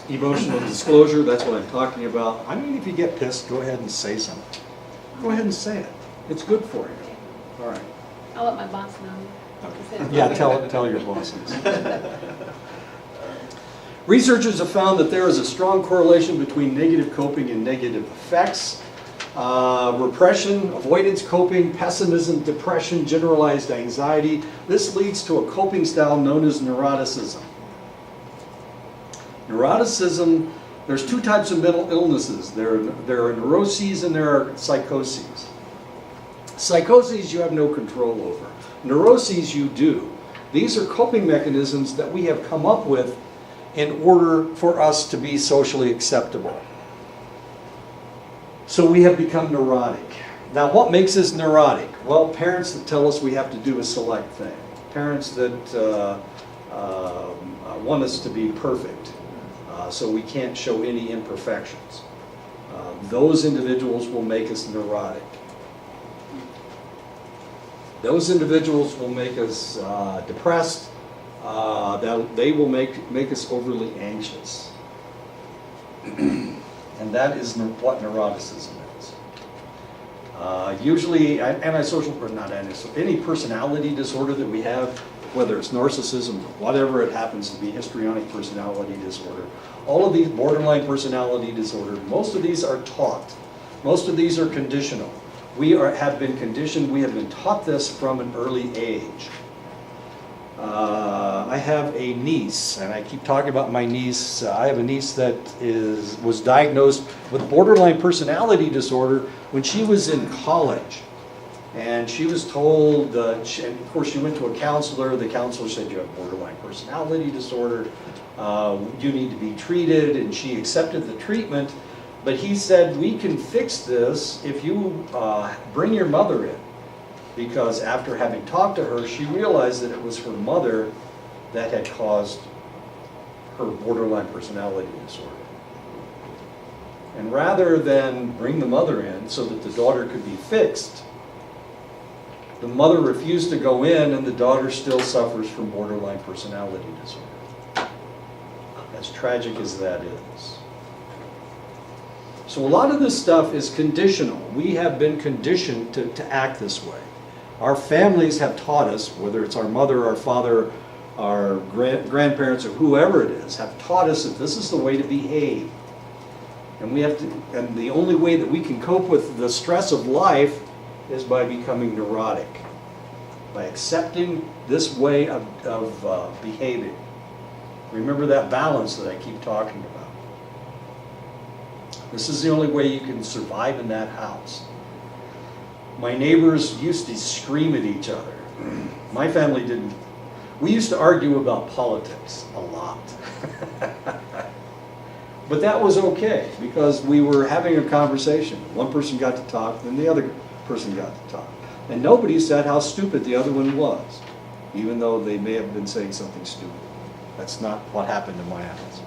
Emotional disclosure, that's what I'm talking about. I mean, if you get pissed, go ahead and say something. Go ahead and say it. It's good for you. All right. I'll let my boss know. Yeah, tell your bosses. Researchers have found that there is a strong correlation between negative coping and negative effects. Repression, avoidance coping, pessimism, depression, generalized anxiety. This leads to a coping style known as neuroticism. Neuroticism, there's two types of mental illnesses. There are neuroses and there are psychoses. Psychoses you have no control over. Neuroses you do. These are coping mechanisms that we have come up with in order for us to be socially acceptable. So we have become neurotic. Now what makes us neurotic? Well, parents that tell us we have to do a select thing. Parents that want us to be perfect, so we can't show any imperfections. Those individuals will make us neurotic. Those individuals will make us depressed. They will make us overly anxious. And that is what neuroticism is. Usually, antisocial, or not antisocial, any personality disorder that we have, whether it's narcissism, whatever it happens to be, histrionic personality disorder, all of these, borderline personality disorder, most of these are taught. Most of these are conditional. We have been conditioned, we have been taught this from an early age. I have a niece, and I keep talking about my niece. I have a niece that was diagnosed with borderline personality disorder when she was in college. And she was told, and of course she went to a counselor. The counselor said, you have borderline personality disorder. You need to be treated, and she accepted the treatment. But he said, we can fix this if you bring your mother in. Because after having talked to her, she realized that it was her mother that had caused her borderline personality disorder. And rather than bring the mother in so that the daughter could be fixed, the mother refused to go in, and the daughter still suffers from borderline personality disorder. As tragic as that is. So a lot of this stuff is conditional. We have been conditioned to act this way. Our families have taught us, whether it's our mother, our father, our grandparents, or whoever it is, have taught us that this is the way to behave. And we have to, and the only way that we can cope with the stress of life is by becoming neurotic, by accepting this way of behaving. Remember that balance that I keep talking about. This is the only way you can survive in that house. My neighbors used to scream at each other. My family didn't. We used to argue about politics a lot. But that was okay, because we were having a conversation. One person got to talk, then the other person got to talk. And nobody said how stupid the other one was, even though they may have been saying something stupid. That's not what happened in my house.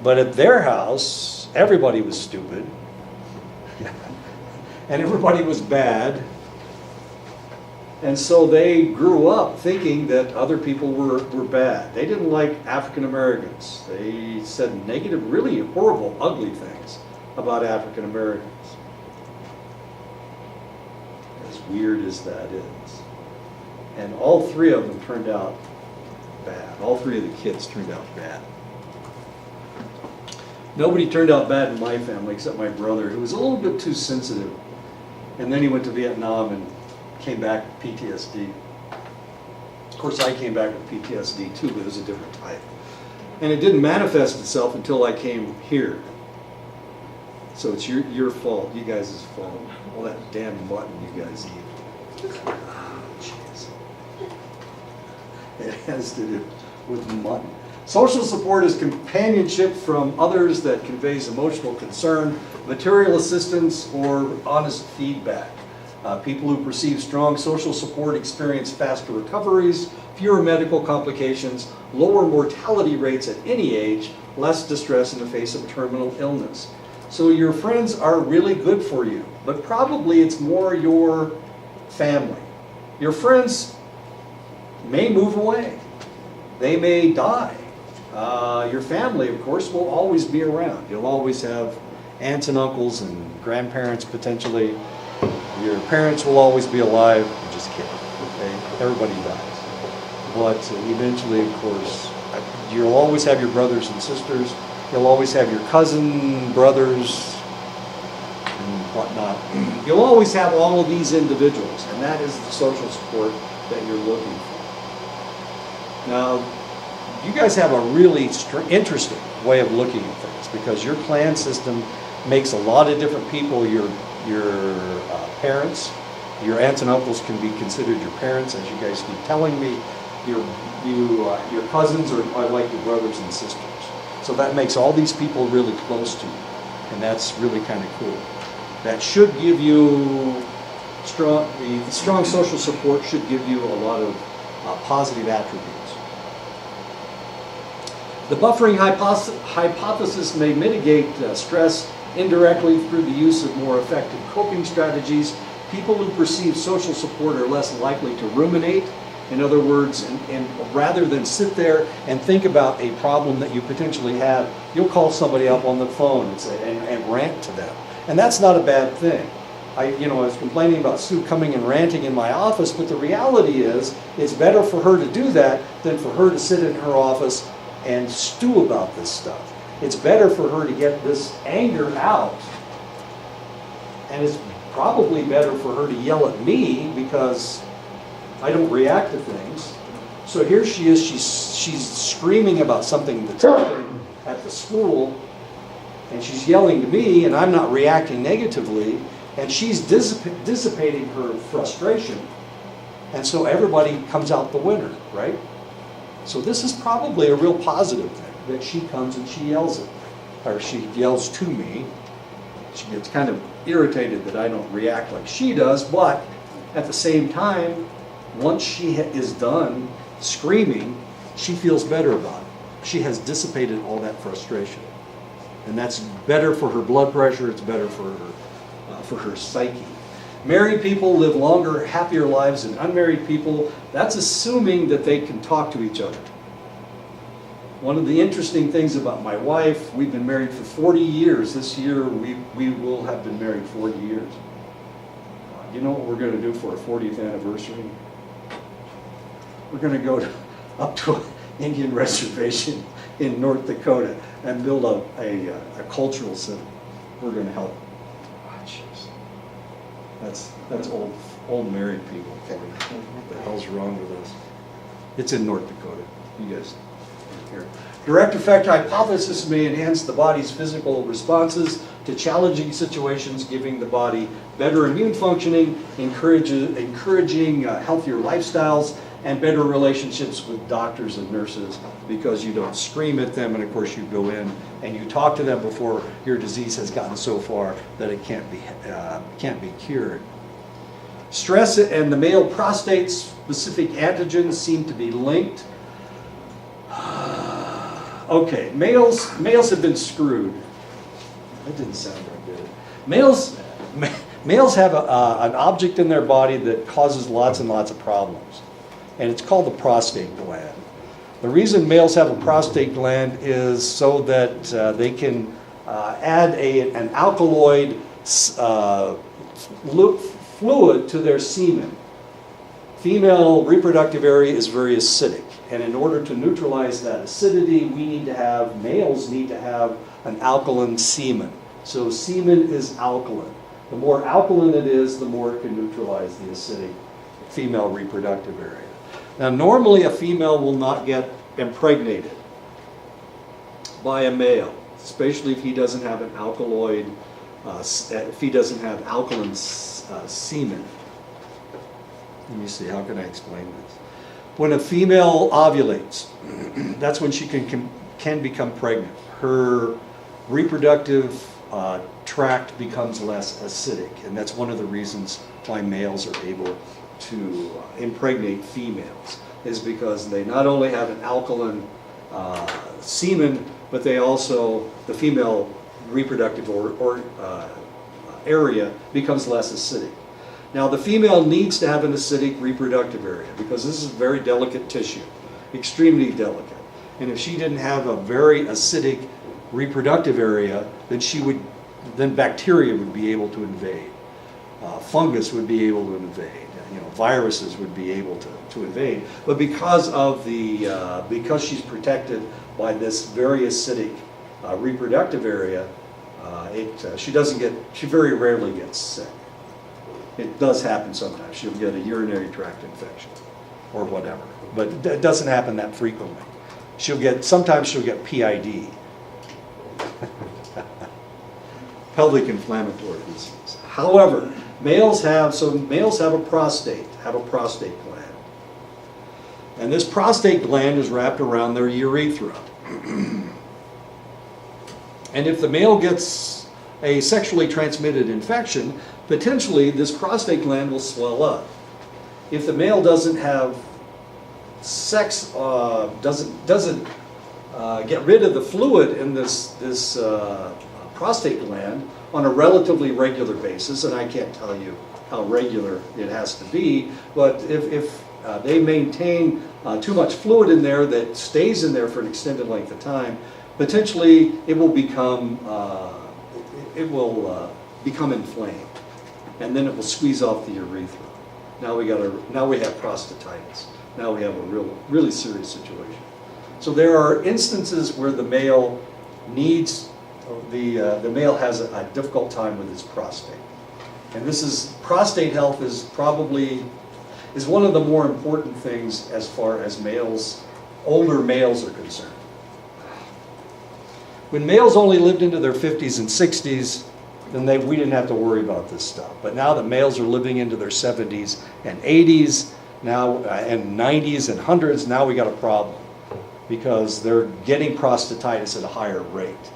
But at their house, everybody was stupid. And everybody was bad. And so they grew up thinking that other people were bad. They didn't like African Americans. They said negative, really horrible, ugly things about African Americans. As weird as that is. And all three of them turned out bad. All three of the kids turned out bad. Nobody turned out bad in my family except my brother, who was a little bit too sensitive. And then he went to Vietnam and came back with PTSD. Of course, I came back with PTSD too, but it was a different type. And it didn't manifest itself until I came here. So it's your fault, you guys' fault. All that damn mutton you guys eat. Oh, jeez. It has to do with mutton. Social support is companionship from others that conveys emotional concern, material assistance, or honest feedback. People who perceive strong social support experience faster recoveries, fewer medical complications, lower mortality rates at any age, less distress in the face of terminal illness. So your friends are really good for you, but probably it's more your family. Your friends may move away. They may die. Your family, of course, will always be around. You'll always have aunts and uncles and grandparents potentially. Your parents will always be alive. I'm just kidding, okay? Everybody dies. But eventually, of course, you'll always have your brothers and sisters. You'll always have your cousin, brothers, and whatnot. You'll always have all of these individuals, and that is the social support that you're looking for. Now, you guys have a really interesting way of looking at things, because your clan system makes a lot of different people your parents. Your aunts and uncles can be considered your parents, as you guys keep telling me. Your cousins are like your brothers and sisters. So that makes all these people really close to you, and that's really kind of cool. That should give you the strong social support should give you a lot of positive attributes. The buffering hypothesis may mitigate stress indirectly through the use of more effective coping strategies. People who perceive social support are less likely to ruminate. In other words, and rather than sit there and think about a problem that you potentially have, you'll call somebody up on the phone and rant to them. And that's not a bad thing. I was complaining about Sue coming and ranting in my office, but the reality is, it's better for her to do that than for her to sit in her office and stew about this stuff. It's better for her to get this anger out, and it's probably better for her to yell at me because I don't react to things. So here she is, she's screaming about something that's happening at the school, and she's yelling to me, and I'm not reacting negatively, and she's dissipating her frustration, and so everybody comes out the winner, right? So this is probably a real positive thing, that she comes and she yells at me, or she yells to me. She gets kind of irritated that I don't react like she does, but at the same time, once she is done screaming, she feels better about it. She has dissipated all that frustration. And that's better for her blood pressure, it's better for her psyche. Married people live longer, happier lives than unmarried people. That's assuming that they can talk to each other. One of the interesting things about my wife, we've been married for 40 years. This year we will have been married 40 years. You know what we're going to do for our 40th anniversary? We're going to go up to an Indian reservation in North Dakota and build a cultural center. We're going to help. Oh, jeez. That's old married people. What the hell's wrong with us? It's in North Dakota. You guys here. Direct effect hypothesis may enhance the body's physical responses to challenging situations, giving the body better immune functioning, encouraging healthier lifestyles, and better relationships with doctors and nurses, because you don't scream at them, and of course you go in and you talk to them before your disease has gotten so far that it can't be cured. Stress and the male prostate specific antigens seem to be linked. Okay, males have been screwed. That didn't sound very good. Males have an object in their body that causes lots and lots of problems, and it's called the prostate gland. The reason males have a prostate gland is so that they can add an alkaloid fluid to their semen. Female reproductive area is very acidic, and in order to neutralize that acidity, males need to have an alkaline semen. So semen is alkaline. The more alkaline it is, the more it can neutralize the acidic female reproductive area. Now, normally a female will not get impregnated by a male, especially if he doesn't have an alkaloid, if he doesn't have alkaline semen. Let me see, how can I explain this? When a female ovulates, that's when she can become pregnant. Her reproductive tract becomes less acidic, and that's one of the reasons why males are able to impregnate females, is because they not only have an alkaline semen, but they also, the female reproductive area becomes less acidic. Now, the female needs to have an acidic reproductive area because this is very delicate tissue, extremely delicate. And if she didn't have a very acidic reproductive area, then bacteria would be able to invade. fungus would be able to invade. Viruses would be able to invade. But because of because she's protected by this very acidic reproductive area, she very rarely gets sick. It does happen sometimes. She'll get a urinary tract infection or whatever, but it doesn't happen that frequently. Sometimes she'll get PID, pelvic inflammatory disease. However, males have a prostate gland. And this prostate gland is wrapped around their urethra. And if the male gets a sexually transmitted infection, potentially this prostate gland will swell up. If the male doesn't have sex, doesn't get rid of the fluid in this prostate gland on a relatively regular basis, and I can't tell you how regular it has to be, but if they maintain too much fluid in there that stays in there for an extended length of time, potentially it will become inflamed, and then it will squeeze off the urethra. Now we have prostatitis. Now we have a really serious situation. So there are instances where the male has a difficult time with his prostate, and prostate health is one of the more important things as far as older males are concerned. When males only lived into their 50s and 60s, then we didn't have to worry about this stuff. But now that males are living into their 70s and 80s now, and 90s and 100s, now we got a problem because they're getting prostatitis at a higher rate.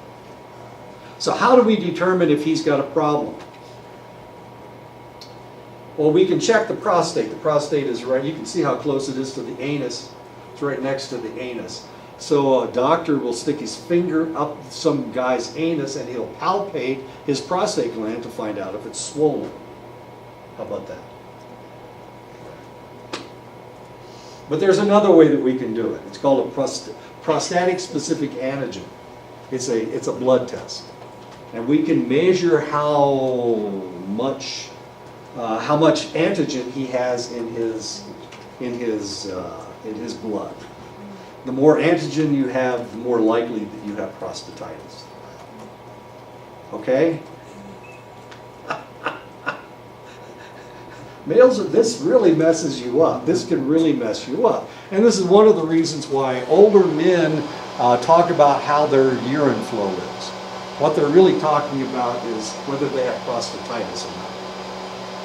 So how do we determine if he's got a problem? Well, we can check the prostate. The prostate is right. You can see how close it is to the anus. It's right next to the anus. So a doctor will stick his finger up some guy's anus and he'll palpate his prostate gland to find out if it's swollen. How about that? But there's another way that we can do it. It's called a prostatic specific antigen. It's a blood test. And we can measure how much antigen he has in his blood. The more antigen you have, the more likely that you have prostatitis. Okay? Males, this really messes you up. This can really mess you up. And this is one of the reasons why older men talk about how their urine flow is. What they're really talking about is whether they have prostatitis or not.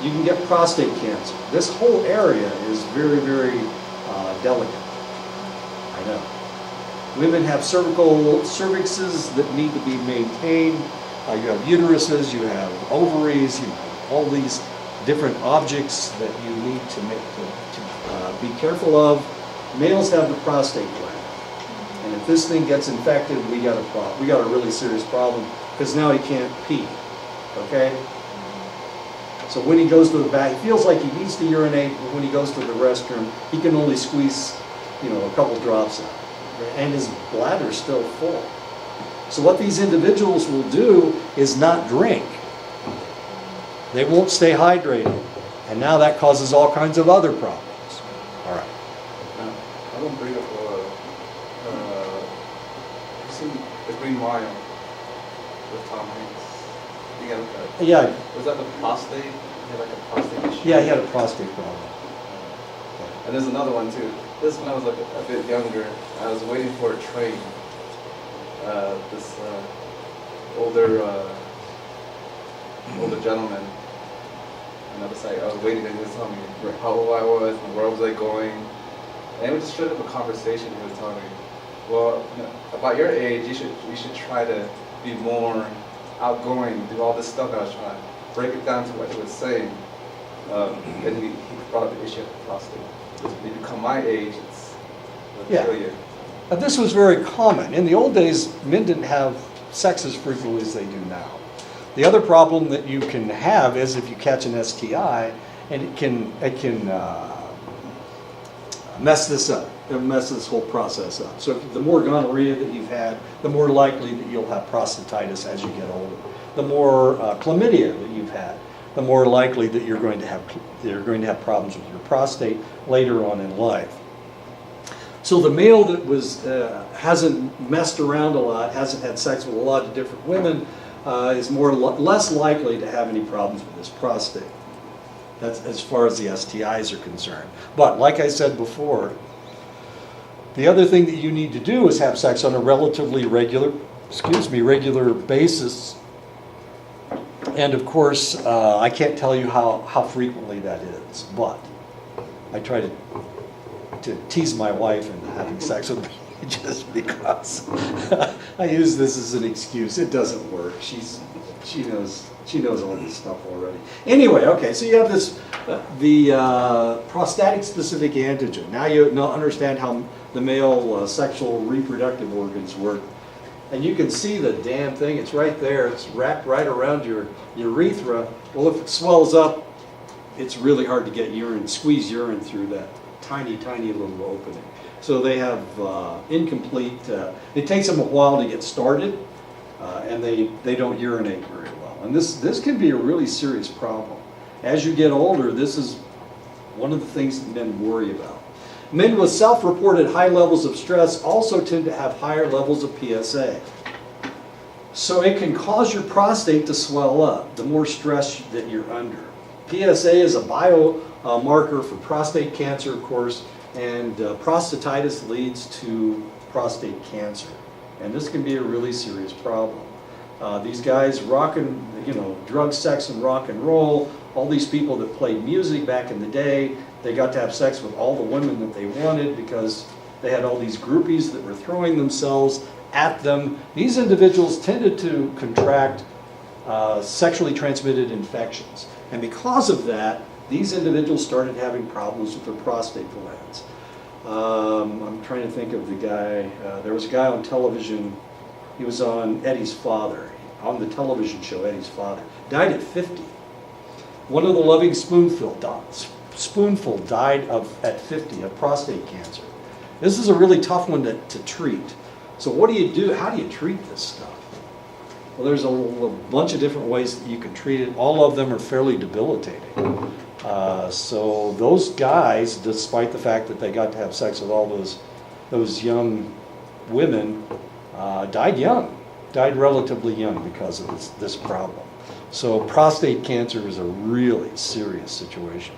You can get prostate cancer. This whole area is very, very delicate. I know. Women have cervixes that need to be maintained. You have uteruses, you have ovaries, you have all these different objects that you need to be careful of. Males have the prostate gland. And if this thing gets infected, we got a really serious problem, because now he can't pee. Okay? So when he goes to the back, he feels like he needs to urinate, but when he goes to the restroom, he can only squeeze, a couple drops out. And his bladder's still full. So what these individuals will do is not drink. They won't stay hydrated. And now that causes all kinds of other problems. All right. Now, I don't bring up you seen The Green Mile with Tom Hanks? Yeah. Was that the prostate? He had like a prostate issue? Yeah, he had a prostate problem. And there's another one too. This when I was like a bit younger, I was waiting for a train. This older gentleman. On the other side, I was waiting and he was telling me how old I was and where was I going. And we just straight up a conversation. He was telling me, well, about your age, you should try to be more outgoing, do all this stuff. I was trying to break it down to what he was saying. And he brought up the issue of the prostate. When you become my age, it'll kill you. This was very common. In the old days, men didn't have sex as frequently as they do now. The other problem that you can have is if you catch an STI, and it can mess this up. It'll mess this whole process up. So the more gonorrhea that you've had, the more likely that you'll have prostatitis as you get older. The more chlamydia that you've had, the more likely that you're going to have problems with your prostate later on in life. So the male that hasn't messed around a lot, hasn't had sex with a lot of different women, is less likely to have any problems with his prostate. That's as far as the STIs are concerned. But like I said before, the other thing that you need to do is have sex on a relatively regular basis. And of course, I can't tell you how frequently that is, but I try to tease my wife into having sex with me just because I use this as an excuse. It doesn't work. She knows all this stuff already. Anyway, okay, so you have the prostatic specific antigen. Now you understand how the male sexual reproductive organs work. And you can see the damn thing. It's right there. It's wrapped right around your urethra. Well, if it swells up, it's really hard to get squeeze urine through that tiny, tiny little opening. So they have incomplete, it takes them a while to get started, and they don't urinate very well. And this can be a really serious problem. As you get older, this is one of the things that men worry about. Men with self-reported high levels of stress also tend to have higher levels of PSA. So it can cause your prostate to swell up the more stress that you're under. PSA is a biomarker for prostate cancer, of course, and prostatitis leads to prostate cancer. And this can be a really serious problem. These guys drug, sex, and rock and roll, all these people that played music back in the day, they got to have sex with all the women that they wanted because they had all these groupies that were throwing themselves at them. These individuals tended to contract sexually transmitted infections. And because of that, these individuals started having problems with their prostate glands. I'm trying to think of the guy. There was a guy on television. He was on Eddie's Father, on the television show Eddie's Father. Died at 50. One of the Loving Spoonful died at 50 of prostate cancer. This is a really tough one to treat. So what do you do? How do you treat this stuff? Well, there's a bunch of different ways that you can treat it. All of them are fairly debilitating. So those guys, despite the fact that they got to have sex with all those young women, died relatively young because of this problem. So prostate cancer is a really serious situation.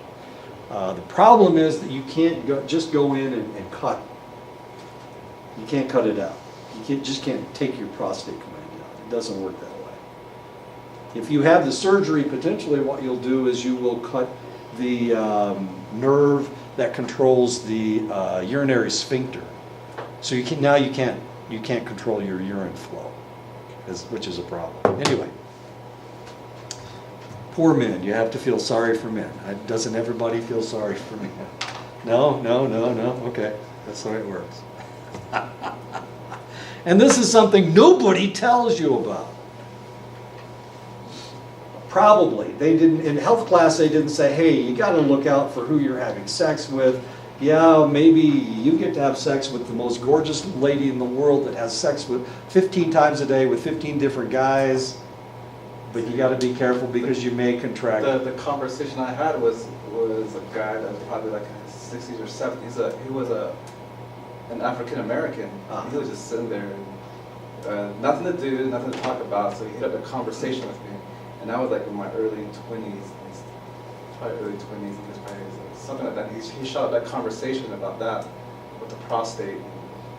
The problem is that you can't just go in and cut. You can't cut it out. You just can't take your prostate gland out. It doesn't work that way. If you have the surgery, potentially what you'll do is you will cut the nerve that controls the urinary sphincter. So you can't control your urine flow, which is a problem. Anyway. Poor men. You have to feel sorry for men. Doesn't everybody feel sorry for men? No. Okay, that's the way it works. And this is something nobody tells you about. Probably. They didn't, in health class, they didn't say, hey, you got to look out for who you're having sex with. Yeah, maybe you get to have sex with the most gorgeous lady in the world that has sex with 15 times a day with 15 different guys. But you got to be careful because you may contract. The conversation I had was a guy that was probably like in his 60s or 70s. He was an African American. He was just sitting there, and, nothing to do, nothing to talk about. So he hit up a conversation with me, and I was like in my early 20s, probably early 20s. He was probably something like that. He shot up that conversation about that with the prostate.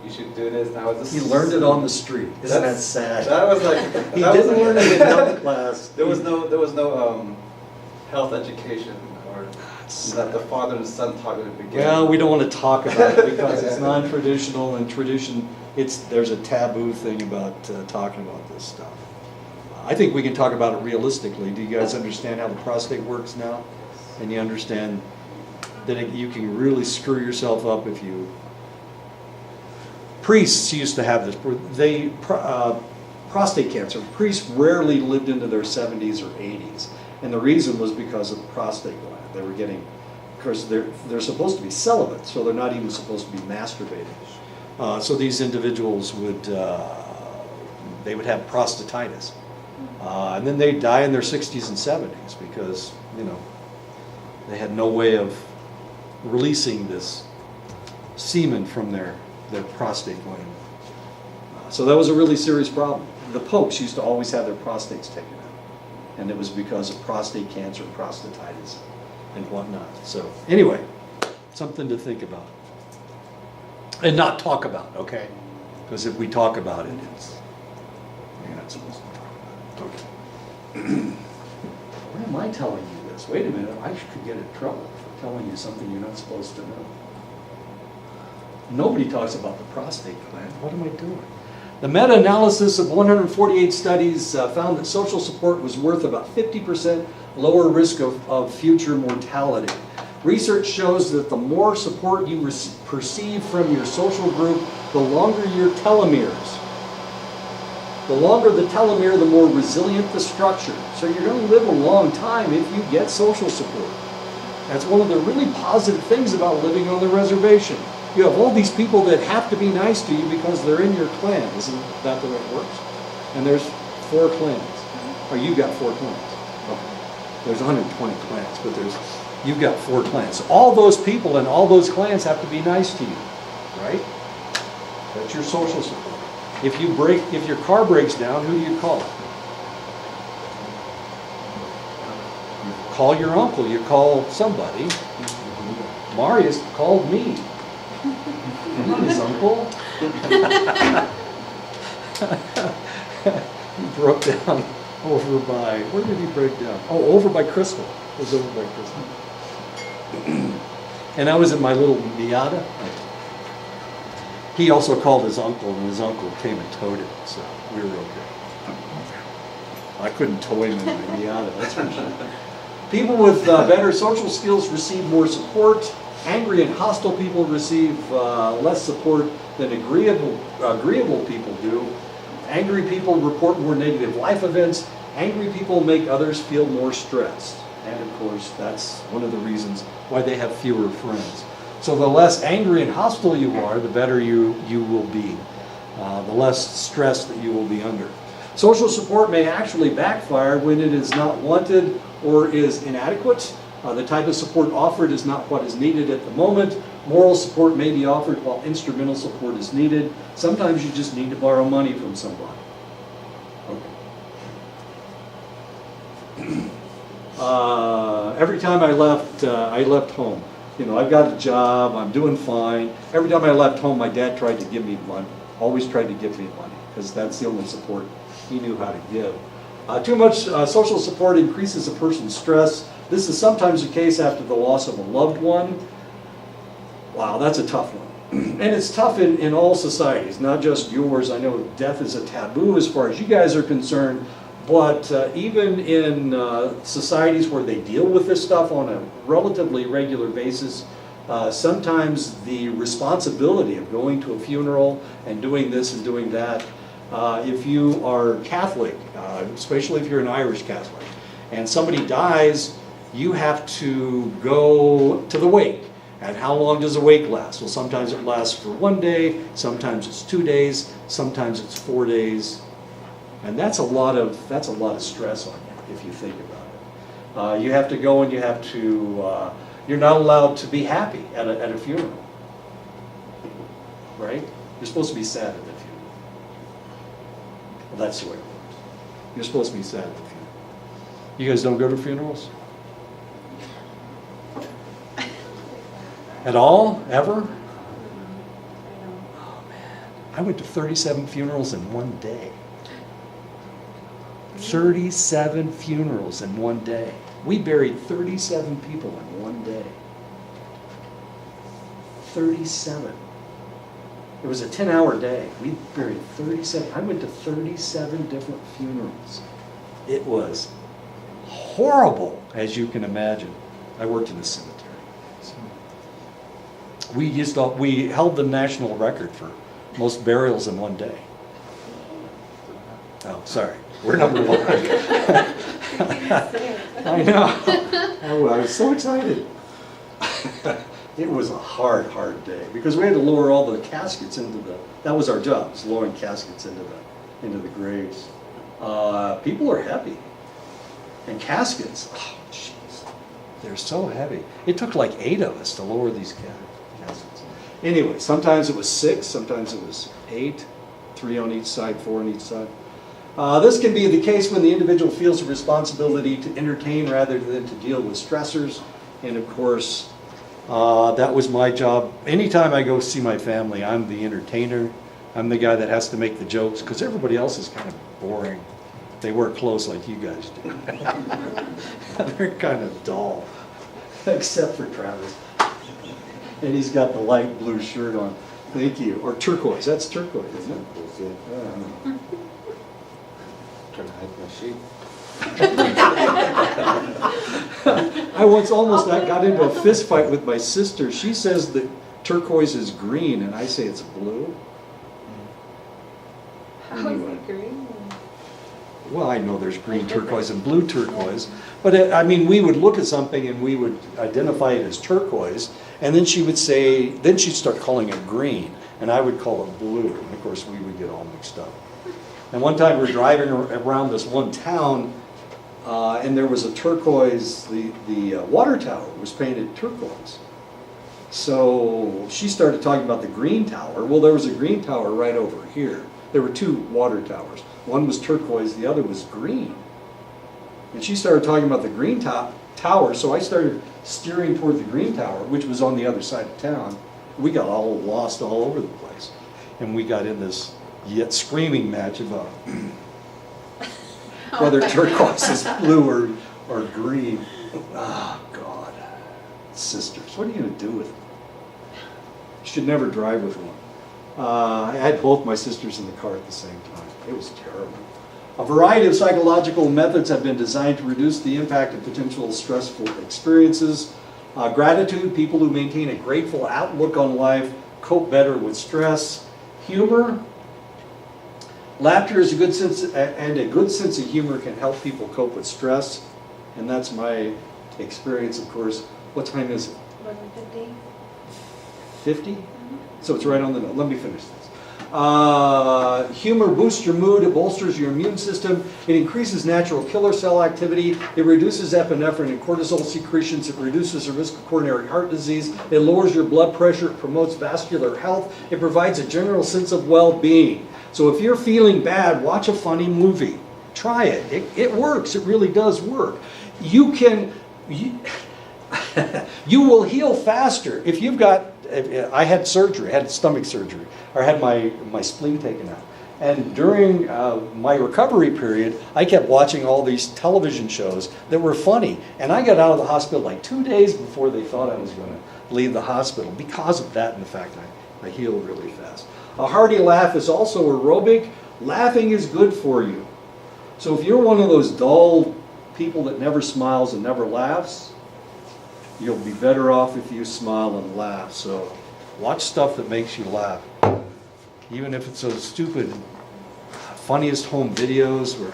You should do this. And I was just, he learned it on the street. Isn't that sad? That was like he didn't learn it in health class. There was no health education or that the father and son taught at the beginning. Well, we don't want to talk about it because it's non-traditional, and tradition. There's a taboo thing about talking about this stuff. I think we can talk about it realistically. Do you guys understand how the prostate works now? And you understand that you can really screw yourself up if you. Priests used to have this. Prostate cancer. Priests rarely lived into their 70s or 80s, and the reason was because of the prostate gland. They were getting, of course, they're supposed to be celibate, so they're not even supposed to be masturbating. So these individuals would have prostatitis, And then they die in their 60s and 70s because, they had no way of releasing this semen from their prostate gland. So that was a really serious problem. The popes used to always have their prostates taken out. And it was because of prostate cancer, prostatitis, and whatnot. So anyway, something to think about. And not talk about, okay? Because if we talk about it, you're not supposed to talk about it. Okay. Why am I telling you this? Wait a minute, I could get in trouble for telling you something you're not supposed to know. Nobody talks about the prostate gland. What am I doing? The meta-analysis of 148 studies found that social support was worth about 50% lower risk of future mortality. Research shows that the more support you perceive from your social group, the longer your telomeres. The longer the telomere, the more resilient the structure. So you're going to live a long time if you get social support. That's one of the really positive things about living on the reservation. You have all these people that have to be nice to you because they're in your clan. Isn't that the way it works? And there's 4 clans. Or you got 4 clans. Okay. There's 120 clans, but you've got 4 clans. So all those people and all those clans have to be nice to you, right? That's your social support. If your car breaks down, who do you call? You call your uncle. You call somebody. Marius called me. I'm his uncle. He broke down over by, where did he break down? Oh, over by Crystal. It was over by Crystal. And I was in my little Miata. He also called his uncle, and his uncle came and towed it, so we were okay. I couldn't tow him in my Miata, that's for sure. People with better social skills receive more support. Angry and hostile people receive less support than agreeable people do. Angry people report more negative life events. Angry people make others feel more stressed. And of course, that's one of the reasons why they have fewer friends. So the less angry and hostile you are, the better you will be. The less stress that you will be under. Social support may actually backfire when it is not wanted or is inadequate. The type of support offered is not what is needed at the moment. Moral support may be offered while instrumental support is needed. Sometimes you just need to borrow money from somebody. Okay. Every time I left home. I've got a job, I'm doing fine. Every time I left home, my dad tried to give me money. Always tried to give me money, because that's the only support he knew how to give. Too much social support increases a person's stress. This is sometimes the case after the loss of a loved one. Wow, that's a tough one. And it's tough in all societies, not just yours. I know death is a taboo as far as you guys are concerned, but even in societies where they deal with this stuff on a relatively regular basis, sometimes the responsibility of going to a funeral and doing this and doing that, if you are Catholic, especially if you're an Irish Catholic, and somebody dies, you have to go to the wake. And how long does a wake last? Well, sometimes it lasts for 1 day, sometimes it's 2 days, sometimes it's 4 days. And that's a lot of stress on you, if you think about it. You have to go and you have to, you're not allowed to be happy at a funeral. Right? You're supposed to be sad at the funeral. Well, that's the way it works. You're supposed to be sad at the funeral. You guys don't go to funerals? At all? Ever? Oh man. I went to 37 funerals in 1 day. 37 funerals in 1 day. We buried 37 people in 1 day. 37. It was a 10-hour day. We buried 37. I went to 37 different funerals. It was horrible, as you can imagine. I worked in a cemetery. So we held the national record for most burials in 1 day. Oh, sorry. We're number 1. I know. Oh, I was so excited. It was a hard day because we had to lower all the caskets that was our job, was lowering caskets into the graves. People are heavy. And caskets, oh jeez, they're so heavy. It took like 8 of us to lower these caskets. Anyway, sometimes it was 6, sometimes it was 8, 3 on each side, 4 on each side. This can be the case when the individual feels a responsibility to entertain rather than to deal with stressors. And of course, that was my job. Anytime I go see my family, I'm the entertainer. I'm the guy that has to make the jokes because everybody else is kind of boring. They wear clothes like you guys do. They're kind of dull, except for Travis. And he's got the light blue shirt on. Thank you. Or turquoise. That's turquoise, isn't it? Yeah. Trying to hide my sheep. I once almost got into a fist fight with my sister. She says that turquoise is green, and I say it's blue. How is Anyway. it green? Well, I know there's green turquoise and blue turquoise, but I mean, we would look at something and we would identify it as turquoise, and then she would say, then she'd start calling it green, and I would call it blue, and of course we would get all mixed up. And one time we were driving around this one town, and there was a turquoise, the water tower was painted turquoise. So she started talking about the green tower. Well, there was a green tower right over here. There were 2 water towers. One was turquoise, the other was green. And she started talking about the green tower, so I started steering toward the green tower, which was on the other side of town. We got all lost all over the place. And we got in this yet screaming match about whether turquoise is blue or green. Oh, God. Sisters, what are you going to do with them? You should never drive with one. I had both my sisters in the car at the same time. It was terrible. A variety of psychological methods have been designed to reduce the impact of potential stressful experiences. Gratitude, people who maintain a grateful outlook on life cope better with stress. Humor, laughter is a good sense, and a good sense of humor can help people cope with stress. And that's my experience, of course. What time is it? 11:50. 50? So it's right on the note. Let me finish this. Humor boosts your mood, it bolsters your immune system, it increases natural killer cell activity, it reduces epinephrine and cortisol secretions, it reduces the risk of coronary heart disease, it lowers your blood pressure, it promotes vascular health, it provides a general sense of well-being. So if you're feeling bad, watch a funny movie. Try it. It works. It really does work. You will heal faster if you've got. I had surgery, I had stomach surgery, or I had my spleen taken out. And during my recovery period, I kept watching all these television shows that were funny. And I got out of the hospital like 2 days before they thought I was going to leave the hospital because of that and the fact that I healed really fast. A hearty laugh is also aerobic. Laughing is good for you. So if you're one of those dull people that never smiles and never laughs, you'll be better off if you smile and laugh. So watch stuff that makes you laugh. Even if it's those stupid, funniest home videos where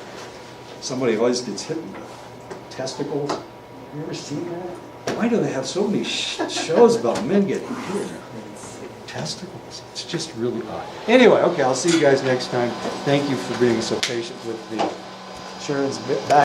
somebody always gets hit in the testicles. Have you ever seen that? Why do they have so many shows about men getting hit in testicles? It's just really odd. Anyway, okay, I'll see you guys next time. Thank you for being so patient with me. Sharon's back.